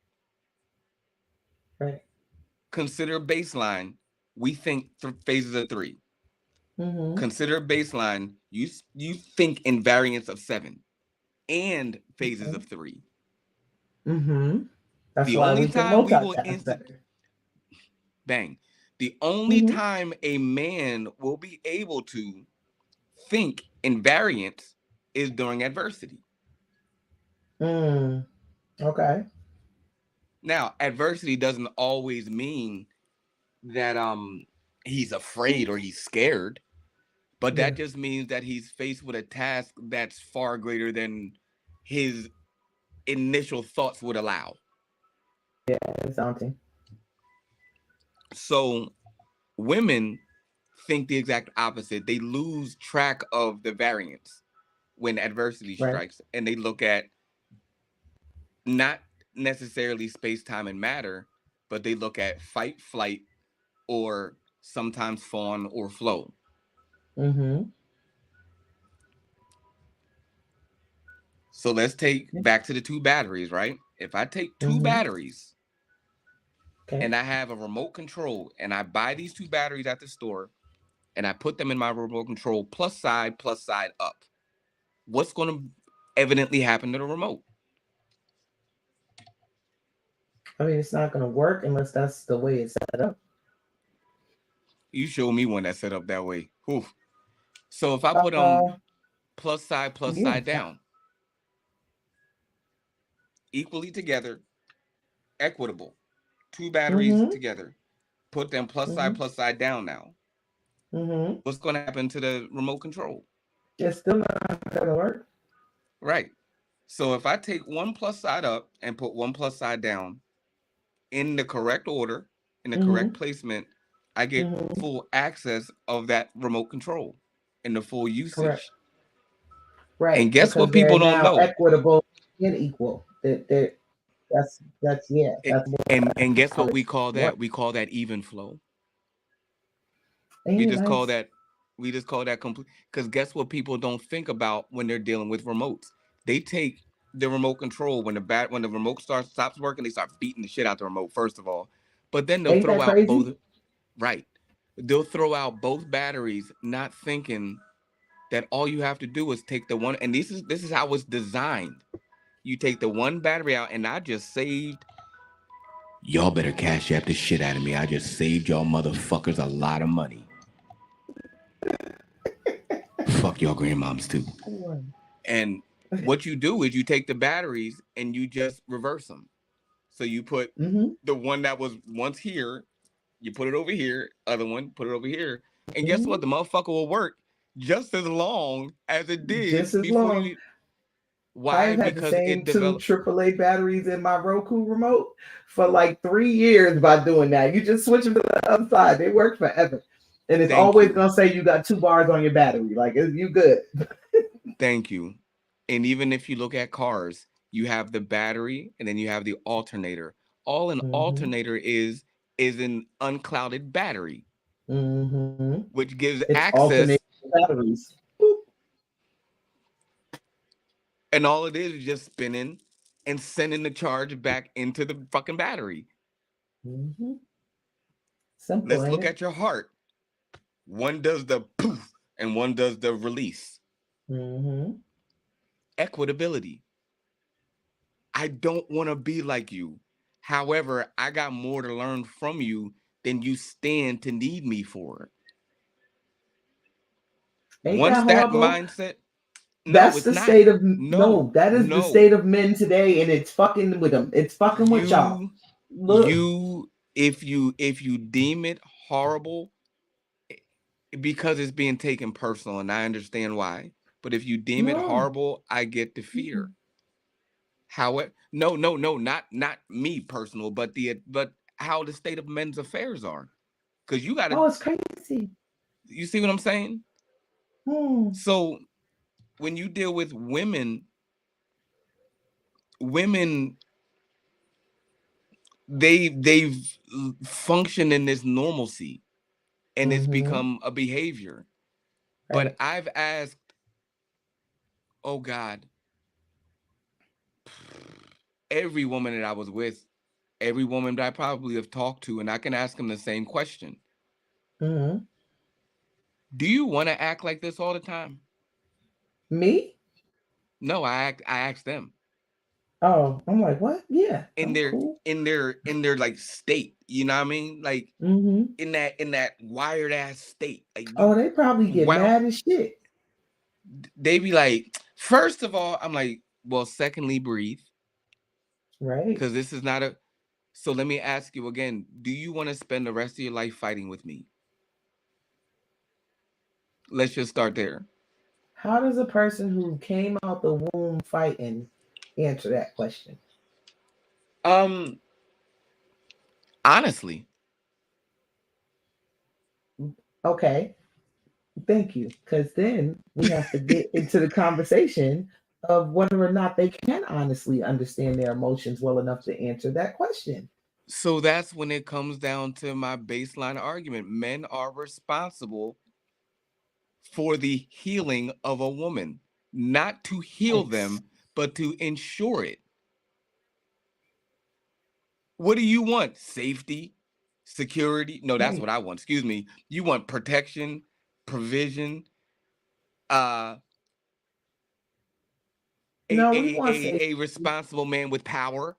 Right. Consider baseline. We think phases of 3. Consider baseline. You think in variants of 7 and phases of 3. That's the why only we time we will bang. The only time a man will be able to think in variants is during adversity. Okay. Now, adversity doesn't always mean that he's afraid or he's scared, but that just means that he's faced with a task that's far greater than his initial thoughts would allow. Yeah, it's daunting. So women think the exact opposite. They lose track of the variance when adversity strikes, and they look at not necessarily space, time, and matter, but they look at fight, flight, or sometimes fawn or flow. So let's take back to the 2 batteries, right? If I take 2 batteries and I have a remote control and I buy these 2 batteries at the store and I put them in my remote control plus side up, what's going to evidently happen to the remote? I mean, it's not going to work unless that's the way it's set up. You show me one that's set up that way. Oof. So if I put them plus side down, equally together, equitable, 2 batteries together, put them plus side down now. What's going to happen to the remote control? It's still not going to work. Right. So if I take one plus side up and put one plus side down in the correct order, in the correct placement, I get full access of that remote control and the full usage. Correct. Right. And guess what people don't know? Equitable and equal. That's and guess what we call that? We call that even flow. We just call that complete, because guess what people don't think about when they're dealing with remotes? They take the remote control when the remote stops working, they start beating the shit out the remote, first of all. But then they'll throw out both. Right. They'll throw out both batteries, not thinking that all you have to do is take the one, and this is how it's designed. You take the one battery out, and I just saved. Y'all better cash app the shit out of me. I just saved y'all motherfuckers a lot of money. Fuck y'all grandmoms too. And what you do is you take the batteries and you just reverse them. So you put the one that was once here, you put it over here, other one, put it over here. And guess what? The motherfucker will work just as long as it did before you. Why? I've had the same 2 AAA batteries in my Roku remote for like 3 years by doing that. You just switch them to the other side. They work forever. And it's always going to say you got 2 bars on your battery. Like, you good. Thank you. And even if you look at cars, you have the battery and then you have the alternator. All an alternator is an unclouded battery, which gives access. Batteries. And all it is just spinning and sending the charge back into the fucking battery. Mm-hmm. Simple, Let's look at your heart. One does the poof and one does the release. Mm-hmm. Equitability. I don't want to be like you. However, I got more to learn from you than you stand to need me for. Ain't Once that that horrible? mindset, That's the state of that is the state of men today, and it's fucking with them. It's fucking with y'all. Look, if you deem it horrible because it's being taken personal, and I understand why, but if you deem it horrible, I get the fear. However, no, not me personal, but how the state of men's affairs are, because you got to. Oh, it's crazy. You see what I'm saying? So when you deal with women they've functioned in this normalcy, and it's become a behavior. Right. But I've asked, oh God, every woman that I was with, every woman that I probably have talked to, and I can ask them the same question. Do you want to act like this all the time? Me? No, I asked them. Oh, I'm like, what? Yeah. In their like state, you know what I mean? Like in that wired ass state. Like, they probably get mad as shit. They be like, first of all, I'm like, well, secondly, breathe. Right. Because this is not a. So let me ask you again. Do you want to spend the rest of your life fighting with me? Let's just start there. How does a person who came out the womb fighting answer that question? Honestly. Okay. Thank you. Because then we have to get into the conversation of whether or not they can honestly understand their emotions well enough to answer that question. So that's when it comes down to my baseline argument. Men are responsible for the healing of a woman, not to heal them, but to ensure it. What do you want? Safety, security? No, that's what I want. Excuse me. You want protection, provision, a responsible man with power.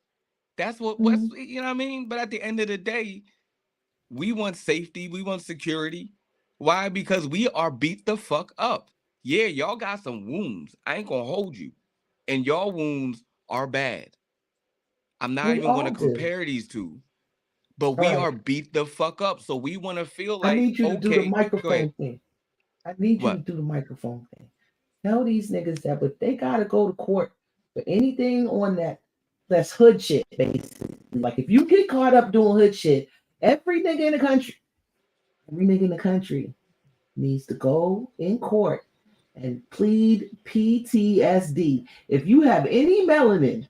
That's what's you know what I mean? But at the end of the day, we want safety, we want security. Why? Because we are beat the fuck up. Yeah, y'all got some wounds. I ain't gonna hold you. And y'all wounds are bad. I'm not even gonna compare these two. But we are beat the fuck up. So we want to feel like, I need you to do the microphone thing. I need you to do the microphone thing. Tell these niggas that if they gotta go to court for anything on that's hood shit, basically. Like if you get caught up doing hood shit, every nigga in the country needs to go in court and plead PTSD. If you have any melanin,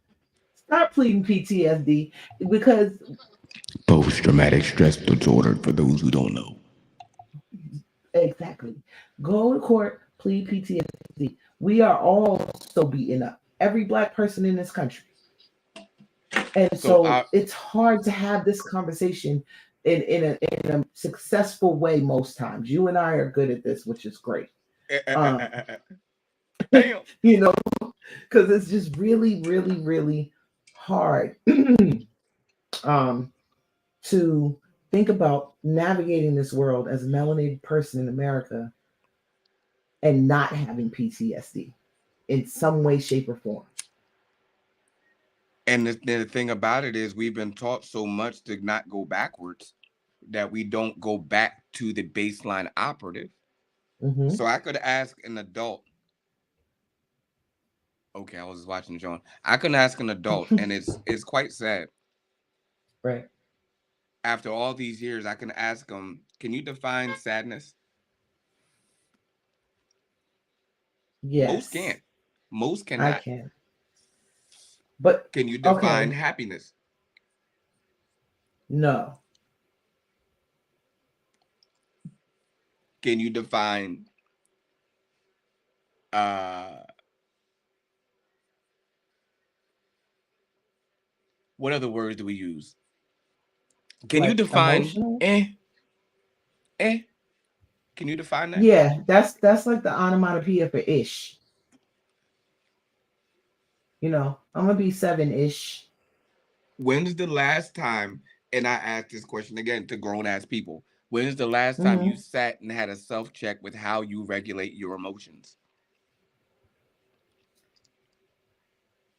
start pleading PTSD because post-traumatic stress disorder, for those who don't know. Exactly. Go to court, plead PTSD. We are all so beaten up. Every black person in this country. And so it's hard to have this conversation in a successful way most times. You and I are good at this, which is great. You know, because it's just really, really, really hard to think about navigating this world as a melanated person in America and not having PTSD in some way, shape, or form. And the thing about it is we've been taught so much to not go backwards that we don't go back to the baseline operative. So I could ask an adult. Okay, I was watching John. I could ask an adult, and it's quite sad. Right. After all these years, I can ask them, can you define sadness? Yes. Most can't. Most cannot. I can. But can you define happiness? No. Can you define What other words do we use? Can like you define emotional? Can you define that? Yeah, that's like the onomatopoeia for ish. You know, I'm gonna be 7-ish. When's the last time, and I ask this question again to grown-ass people, when's the last time you Mm-hmm. sat and had a self-check with how you regulate your emotions?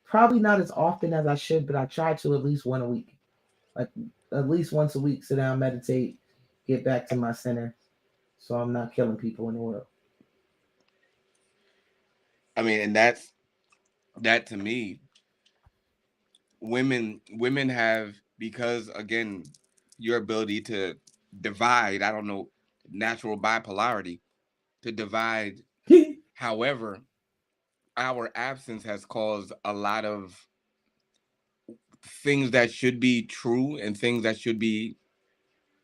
Probably not as often as I should, but I try to at least one a week. Like at least once a week, sit down, meditate, get back to my center, so I'm not killing people in the world. I mean, and that to me, women have, because again, your ability to divide, I don't know, natural bipolarity, to divide. However, our absence has caused a lot of things that should be true and things that should be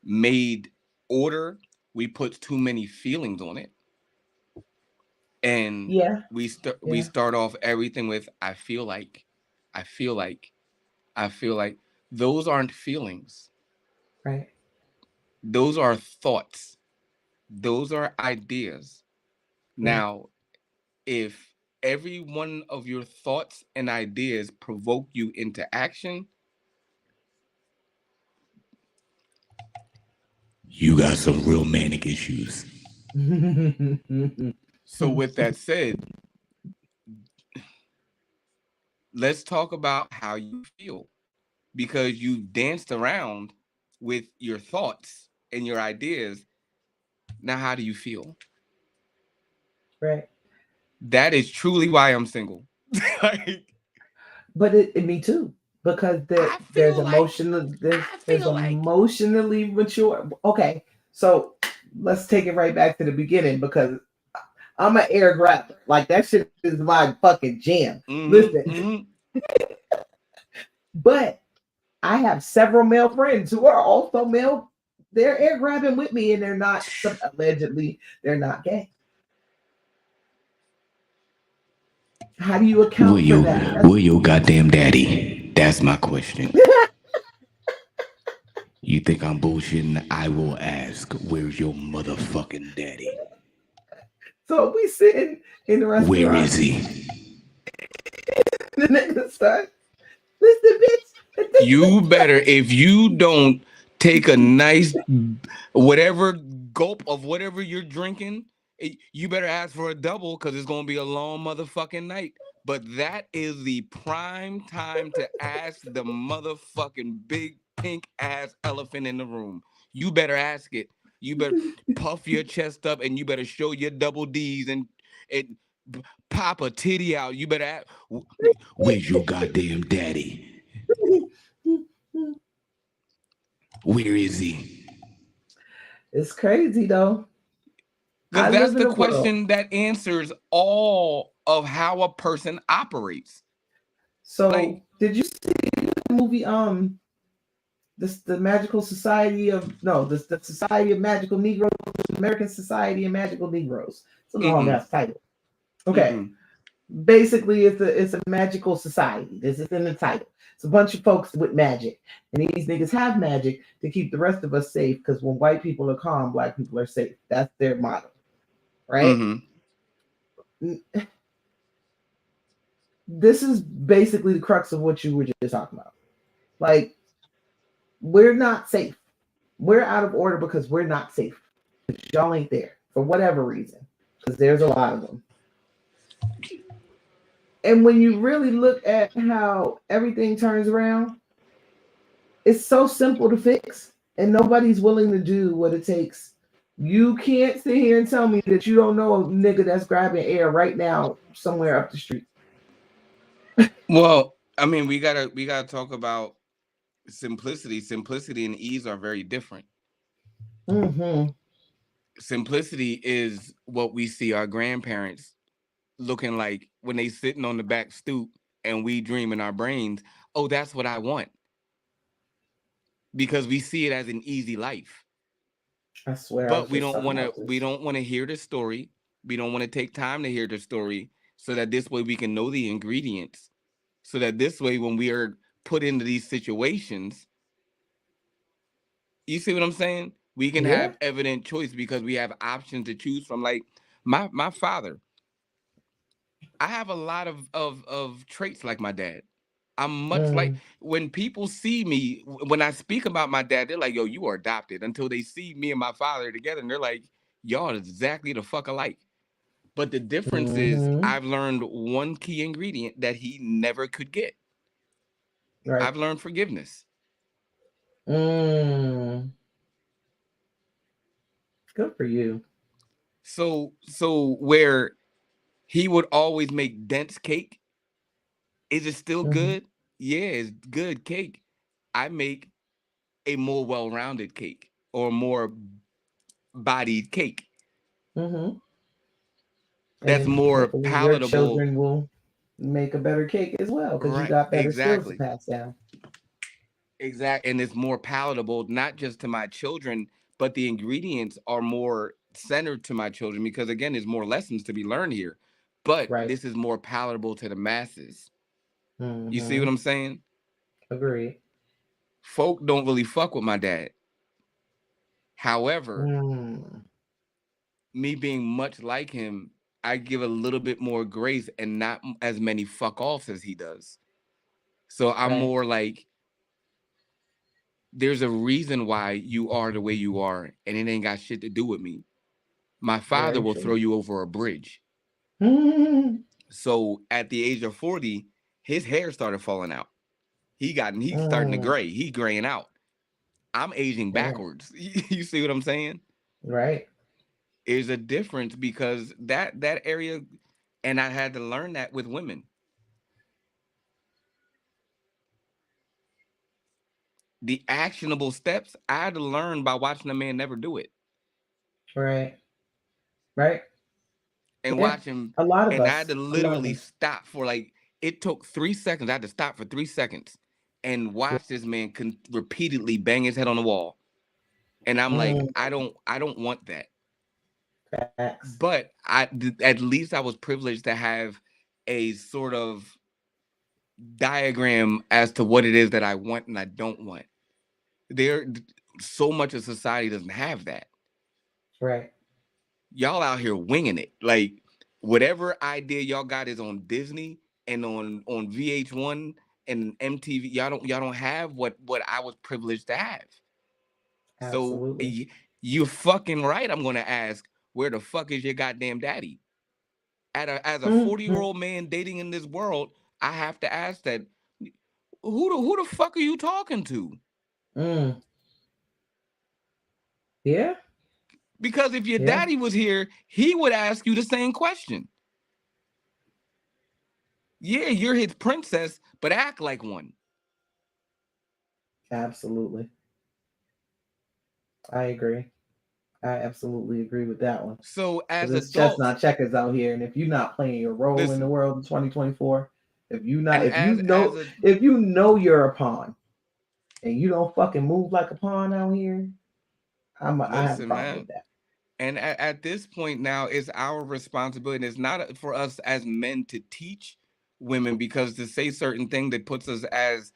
made order. We put too many feelings on it, and Yeah, we yeah, start off everything with I feel like, I feel like, I feel like. Those aren't feelings. right. Those are thoughts. Those are ideas. Yeah, Now, if every one of your thoughts and ideas provoke you into action, You got some real manic issues. so with that said, let's talk about how you feel, because you've danced around with your thoughts and your ideas. Now, how do you feel? right. That is truly why I'm single. Like, But me too, because I there's feel like, emotional I there's feel like. emotionally mature. Okay, so let's take it right back to the beginning because I'm an air grabber. Like that shit is my fucking jam. Mm-hmm, Listen, mm-hmm. but I have several male friends who are also male. They're air grabbing with me, and they're not allegedly they're not gay. How do you account for that? Where your goddamn daddy? That's my question. You think I'm bullshitting? I will ask, where's your motherfucking daddy? So we sitting in the restaurant. Where is he? The nigga start, listen, bitch. You better, if you don't take a nice whatever gulp of whatever you're drinking, you better ask for a double because it's gonna be a long motherfucking night. But that is the prime time to ask the motherfucking big pink ass elephant in the room. You better ask it. You better puff your chest up and you better show your double D's and pop a titty out. You better ask, where's your goddamn daddy? Where is he? It's crazy though. because that's the question that answers all of how a person operates. So, like, did you see the movie the Magical Society of the Society of Magical Negroes, American Society of Magical Negroes? It's a long ass title. Okay. Basically, it's a magical society. This is in the title. It's a bunch of folks with magic, and these niggas have magic to keep the rest of us safe. Because when white people are calm, black people are safe. That's their motto, right? This is basically the crux of what you were just talking about. Like, we're not safe. We're out of order because we're not safe. Y'all ain't there for whatever reason. Because there's a lot of them. And when you really look at how everything turns around, it's so simple to fix, and nobody's willing to do what it takes. You can't sit here and tell me that you don't know a nigga that's grabbing air right now somewhere up the street. Well, I mean, we gotta talk about simplicity. Simplicity and ease are very different. Simplicity is what we see our grandparents looking like when they sitting on the back stoop and we dream in our brains, oh, that's what I want. Because we see it as an easy life. I swear. But we don't want to hear the story. We don't want to take time to hear the story so that this way we can know the ingredients. So that this way when we are put into these situations, you see what I'm saying? We can have evident choice because we have options to choose from. Like my father, I have a lot of traits like my dad. I'm much like, when people see me, when I speak about my dad, they're like, yo, you are adopted, until they see me and my father together and they're like, y'all are exactly the fuck alike. But the difference is I've learned one key ingredient that he never could get. Right. I've learned forgiveness. Good for you. So where he would always make dense cake, is it still good? Yeah, it's good cake. I make a more well-rounded cake, or more bodied cake. That's more palatable. Your children will make a better cake as well, because you got better skills to pass down. Exactly. And it's more palatable, not just to my children, but the ingredients are more centered to my children, because again, there's more lessons to be learned here. But this is more palatable to the masses. You see what I'm saying? Agreed. Folk don't really fuck with my dad. However, me being much like him, I give a little bit more grace and not as many fuck offs as he does. So I'm more like, there's a reason why you are the way you are, and it ain't got shit to do with me. My father will throw you over a bridge. So at the age of 40, his hair started falling out. He's starting to gray. He's graying out. I'm aging backwards. You see what I'm saying? Right. There's a difference, because that area, and I had to learn that with women. The actionable steps, I had to learn by watching a man never do it. Right. And watching a lot of us. And I had to literally stop for, like, it took 3 seconds. I had to stop for 3 seconds and watch this man repeatedly bang his head on the wall. And I'm like, I don't want that. Facts. But at least I was privileged to have a sort of diagram as to what it is that I want and I don't want. So much of society doesn't have that. Right. Y'all out here winging it. Like, whatever idea y'all got is on Disney and on VH1 and MTV. Y'all don't have what I was privileged to have. Absolutely. So you're fucking right. I'm gonna ask, where the fuck is your goddamn daddy? As a 40-year-old man dating in this world, I have to ask that. Who the fuck are you talking to? Yeah. Because if your daddy was here, he would ask you the same question. Yeah, you're his princess, but act like one. Absolutely. I agree. I absolutely agree with that one. So as it's chestnut checkers out here, and if you're not playing your role in the world in 2024, if you know you're a pawn, and you don't fucking move like a pawn out here, I have a problem with that. And at this point now, it's our responsibility. It's not for us as men to teach women, because to say certain thing that puts us as,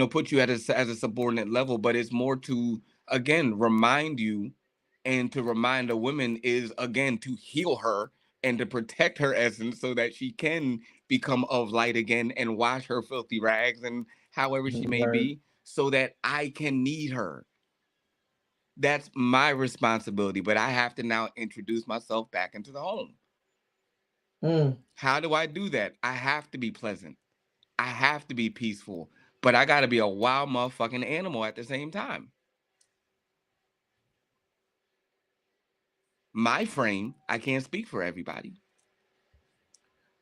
put you at as a subordinate level, but it's more to, again, remind you, and to remind a woman is, again, to heal her and to protect her essence so that she can become of light again and wash her filthy rags and however she may be, so that I can need her. That's my responsibility, but I have to now introduce myself back into the home. How do I do that? I have to be pleasant. I have to be peaceful, but I got to be a wild motherfucking animal at the same time. My frame, I can't speak for everybody.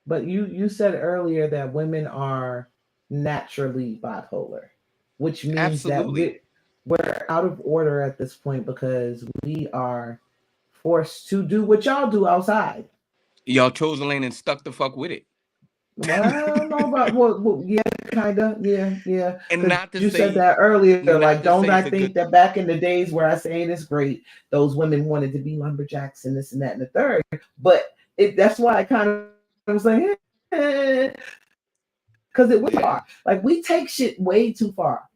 But you said earlier that women are naturally bipolar, which means that we're out of order at this point, because we are forced to do what y'all do outside. Y'all chose a lane and stuck the fuck with it. Well, I don't know about yeah, kind of, yeah. And not to you say, said that earlier, like, don't I think that back in the days where I say it's great, those women wanted to be lumberjacks and this and that and the third, but that's why I kind of was like, Because it was far. Like, we take shit way too far.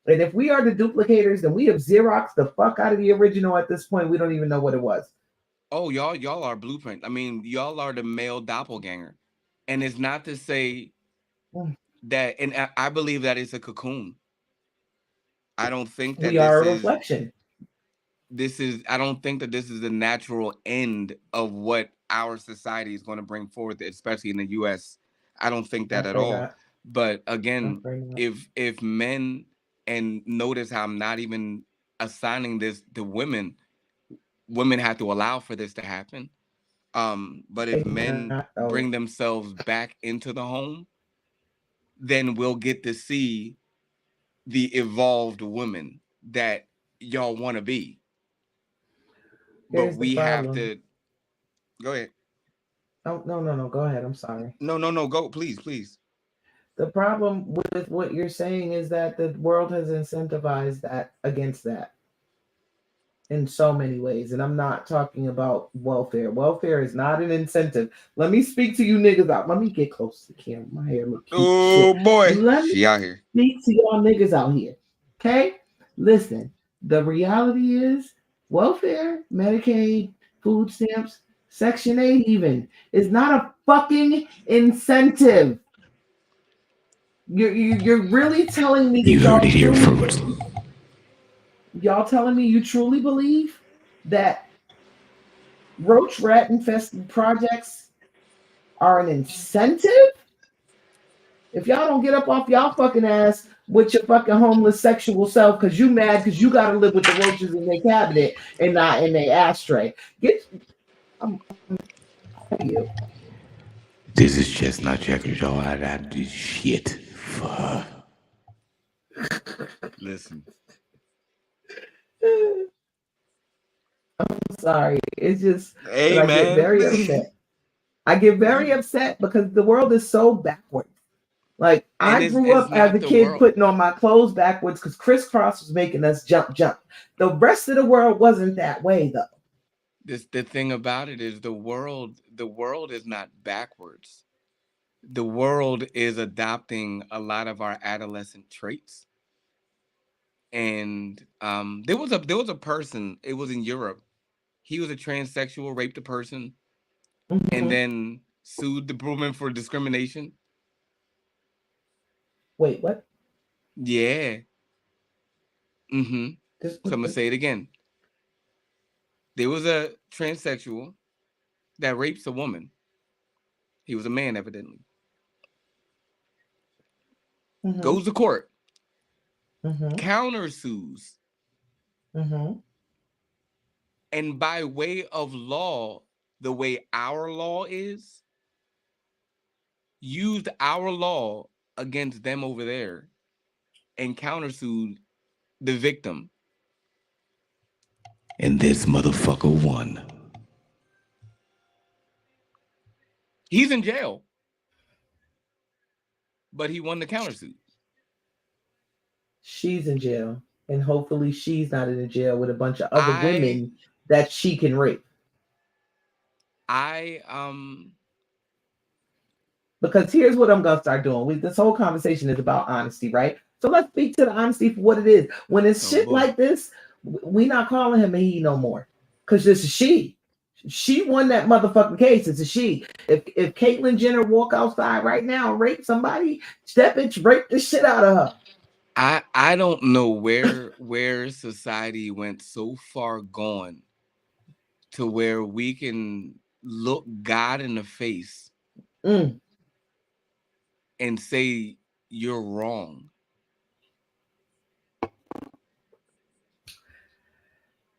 And if we are the duplicators, then we have Xerox the fuck out of the original at this point. We don't even know what it was. Oh, y'all are blueprint. I mean, y'all are the male doppelganger. And it's not to say that, and I believe that it's a cocoon. I don't think that we are a reflection. I don't think that this is the natural end of what our society is going to bring forth, especially in the US. I don't think that at all. But again, if men, and notice how I'm not even assigning this to women have to allow for this to happen. But if men bring themselves back into the home, then we'll get to see the evolved women that y'all want to be. But we have to go ahead. Oh, no. Go ahead. I'm sorry. No. Go, please. The problem with what you're saying is that the world has incentivized that against that in so many ways. And I'm not talking about welfare. Welfare is not an incentive. Let me speak to you niggas out. Let me get close to the camera. My hair look cute. Oh boy. She out here. Speak to y'all niggas out here. Okay? Listen, the reality is welfare, Medicaid, food stamps, Section 8 even is not a fucking incentive. You're really telling me you heard it here first. Y'all telling me you truly believe that roach rat infested projects are an incentive? If y'all don't get up off y'all fucking ass with your fucking homeless sexual self because you mad because you gotta live with the roaches in their cabinet and not in their ashtray. You. This is Chestnut Checkers, y'all. I do shit. Fuck. Listen. I'm sorry. It's just hey, I get very upset. I get very upset because the world is so backwards. Like, I grew up as a kid putting on my clothes backwards because Criss Cross was making us jump. The rest of the world wasn't that way, though. The thing about it is the world is not backwards. The world is adopting a lot of our adolescent traits. And there was a person, it was in Europe. He was a transsexual, raped a person, and then sued the woman for discrimination. Wait, what? Yeah. So I'm gonna say it again. There was a transsexual that rapes a woman. He was a man, evidently. Goes to court. Countersues. And by way of law, the way our law is, used our law against them over there and countersued the victim. And this motherfucker won. He's in jail. But he won the countersuit. She's in jail. And hopefully she's not in a jail with a bunch of other women that she can rape. Because here's what I'm gonna start doing. This whole conversation is about honesty, right? So let's speak to the honesty for what it is. When it's shit like this, we not calling him a he no more. Because this is she. She won that motherfucking case. It's a she. If Caitlyn Jenner walk outside right now and rape somebody, that bitch rape the shit out of her. I don't know where society went so far gone to where we can look God in the face and say you're wrong.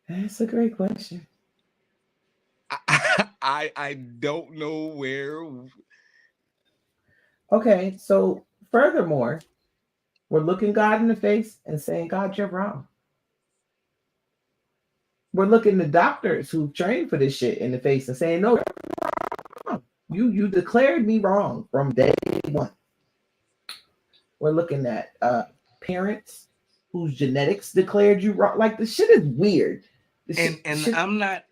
That's a great question. I don't know where. Okay, so furthermore, we're looking God in the face and saying, God, you're wrong. We're looking the doctors who trained for this shit in the face and saying, no, you declared me wrong from day one. We're looking at parents whose genetics declared you wrong. Like, the shit is weird. I'm not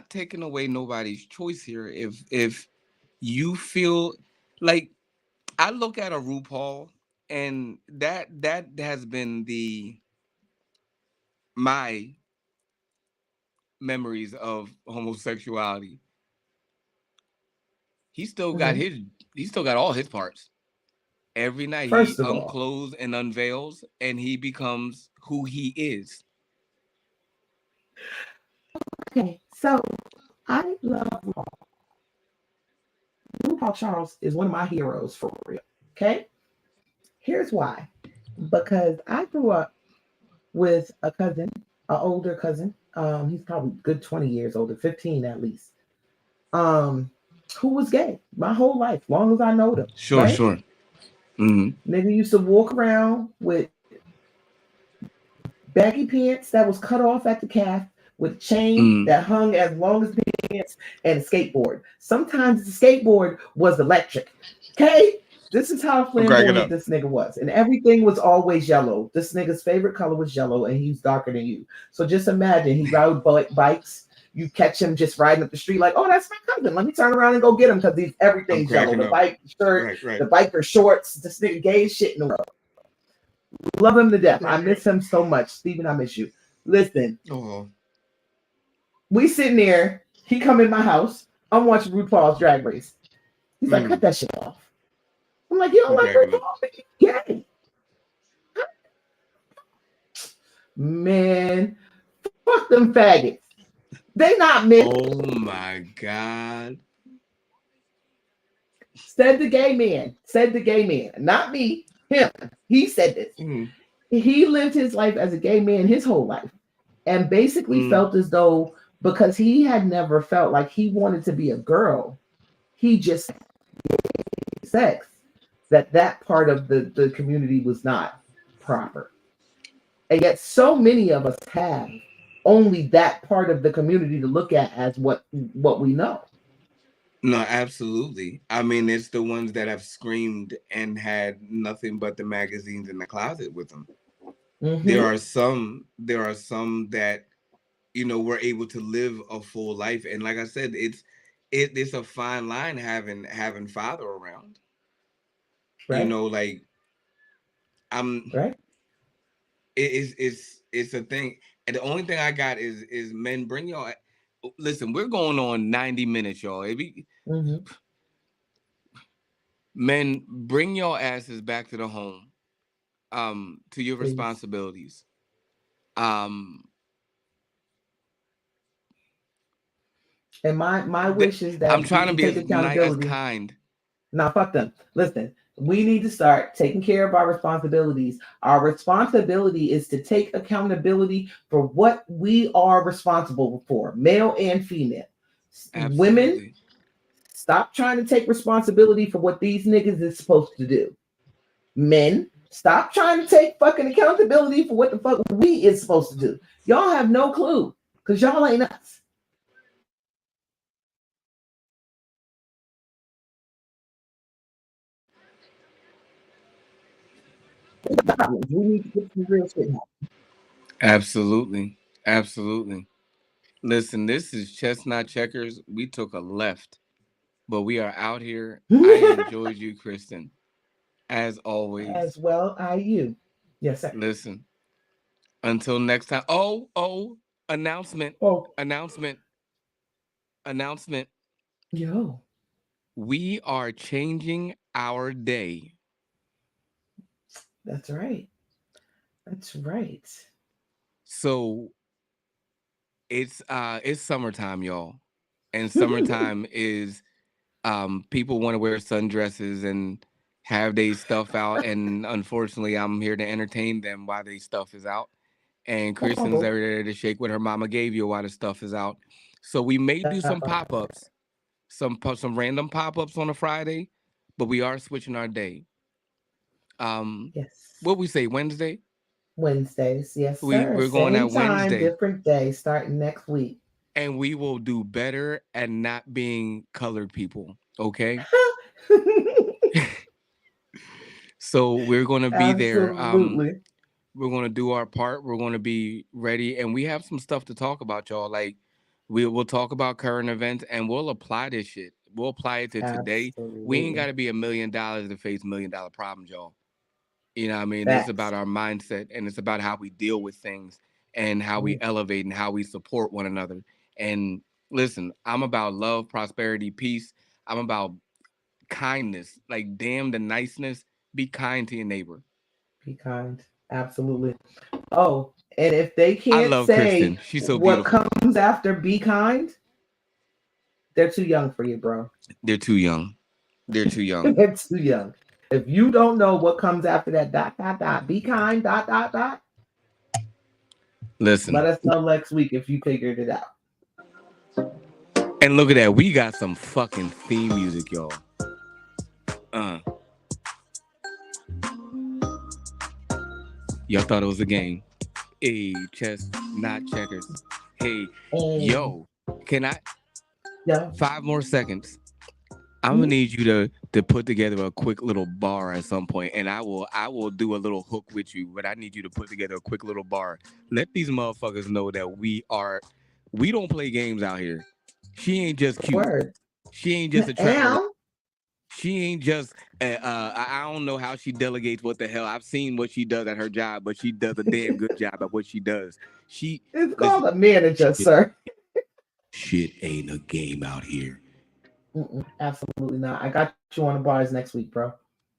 taking away nobody's choice here. If you feel like I look at a RuPaul, and that has been my memories of homosexuality. He still got Mhm. his. He still got all his parts. Every night he First of all, unclothes and unveils, and he becomes who he is. okay, so I love RuPaul. RuPaul Charles is one of my heroes for real. Okay, here's why. Because I grew up with a cousin, an older cousin. He's probably good 20 years older, 15 at least. Um, who was gay my whole life, long as I know them. Sure, Right? sure. Mm-hmm. Nigga used to walk around with baggy pants that was cut off at the calf, with a chain Mm-hmm. that hung as long as the pants, and a skateboard. Sometimes the skateboard was electric. Okay? This is how I'm cracking flamboyant up. this nigga was. And everything was always yellow. This nigga's favorite color was yellow, and he's darker than you. So just imagine he rode bikes. You catch him just riding up the street, like, oh, that's my cousin. Let me turn around and go get him because I'm everything's yellow. cracking The up. bike, the shirt, Right, right. the biker shorts. This nigga gay as shit in the world. Love him to death. I miss him so much. Steven, I miss you. Listen, Oh, we sitting there. He come in my house. I'm watching RuPaul's Drag Race. He's like, cut that shit off. I'm like, you don't I'm like cracking up. RuPaul? Yeah. Man, fuck them faggots. They not men. Oh my God. Said the gay man. Said the gay man. Not me. Him. He said this. Mm-hmm. He lived his life as a gay man his whole life. And basically Mm-hmm. felt as though because he had never felt like he wanted to be a girl, he just sex, that part of the community was not proper. And yet so many of us have only that part of the community to look at as what we know. No, absolutely. I mean, it's the ones that have screamed and had nothing but the magazines in the closet with them. There Mm-hmm. are some. There are some that were able to live a full life, and like I said, it's a fine line having father around. Right. Like I'm. Right. It's a thing, and the only thing I got is men. Bring y'all. Listen, we're going on 90 minutes, y'all. Mm-hmm. Men, bring your asses back to the home, to your Please. responsibilities. Um, And my wish is I'm that trying to we be take as accountability. kind. Now, fuck them. Listen, we need to start taking care of our responsibilities. Our responsibility is to take accountability for what we are responsible for, male and female. Women, Absolutely. stop trying to take responsibility for what these niggas is supposed to do. Men, stop trying to take fucking accountability for what the fuck we is supposed to do. Y'all have no clue because y'all ain't us. We need to get some real shit. Absolutely. Absolutely. Listen, this is Chestnut Checkers. We took a left, but we are out here. I enjoyed you, Kristen, as always. As well, you. Yes, sir. Listen, until next time. Oh, announcement, Oh, announcement, announcement. yo. We are changing our day. That's right. That's right. So it's summertime, y'all. And summertime is people want to wear sundresses and have their stuff out. And unfortunately, I'm here to entertain them while their stuff is out. And Kristen's Oh, there to shake what her mama gave you while the stuff is out. So we may do some pop-ups, some random pop-ups on a Friday, but we are switching our day. yes. What we say, Wednesday? Wednesdays. Yes, sir. We're going Same out time, Wednesday. different day, starting next week. And we will do better at not being colored people. Okay. So we're gonna be there. Absolutely. We're gonna do our part. We're gonna be ready, and we have some stuff to talk about, y'all. Like we'll talk about current events, and we'll apply this shit We'll apply it to today. We ain't got to be $1 million to face $1 million problems, y'all. You know what I mean? It's about our mindset, and it's about how we deal with things and how we elevate and how we support one another. And listen, I'm about love, prosperity, peace. I'm about kindness. Like, damn the niceness. Be kind to your neighbor. Be kind. Absolutely. Oh, and if they can't say Kristen. She's so what beautiful. comes after be kind, they're too young for you, bro. They're too young. They're too young. They're too young. If you don't know what comes after that ... be kind ... Listen. Let us know next week if you figured it out. And look at that. We got some fucking theme music, y'all. Y'all thought it was a game. Hey, chess, not checkers. Hey, yo, can I? Yeah. 5 more seconds. I'm gonna need you to put together a quick little bar at some point, and I will do a little hook with you. But I need you to put together a quick little bar. Let these motherfuckers know that we don't play games out here. She ain't just cute. Word. She ain't just a traveler. She ain't just, I don't know how she delegates what the hell. I've seen what she does at her job, but she does a damn good job at what she does. It's called a manager, sir. Shit ain't a game out here. Absolutely not. I got you on the bars next week, bro.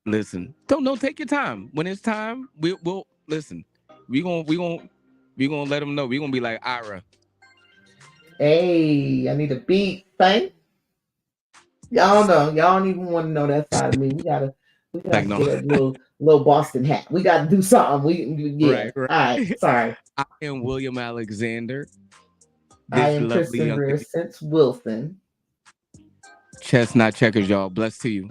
Listen, don't take your time. When it's time, we'll listen. We gonna let them know. We gonna be like Ira. Hey, I need a beat, thank. Y'all know. Y'all don't even want to know that side of me. We gotta get a little Boston hat. We gotta do something. Right. All right. Sorry. I am William Alexander. I am Kristen Wilson. Chestnut checkers, y'all. Blessed to you.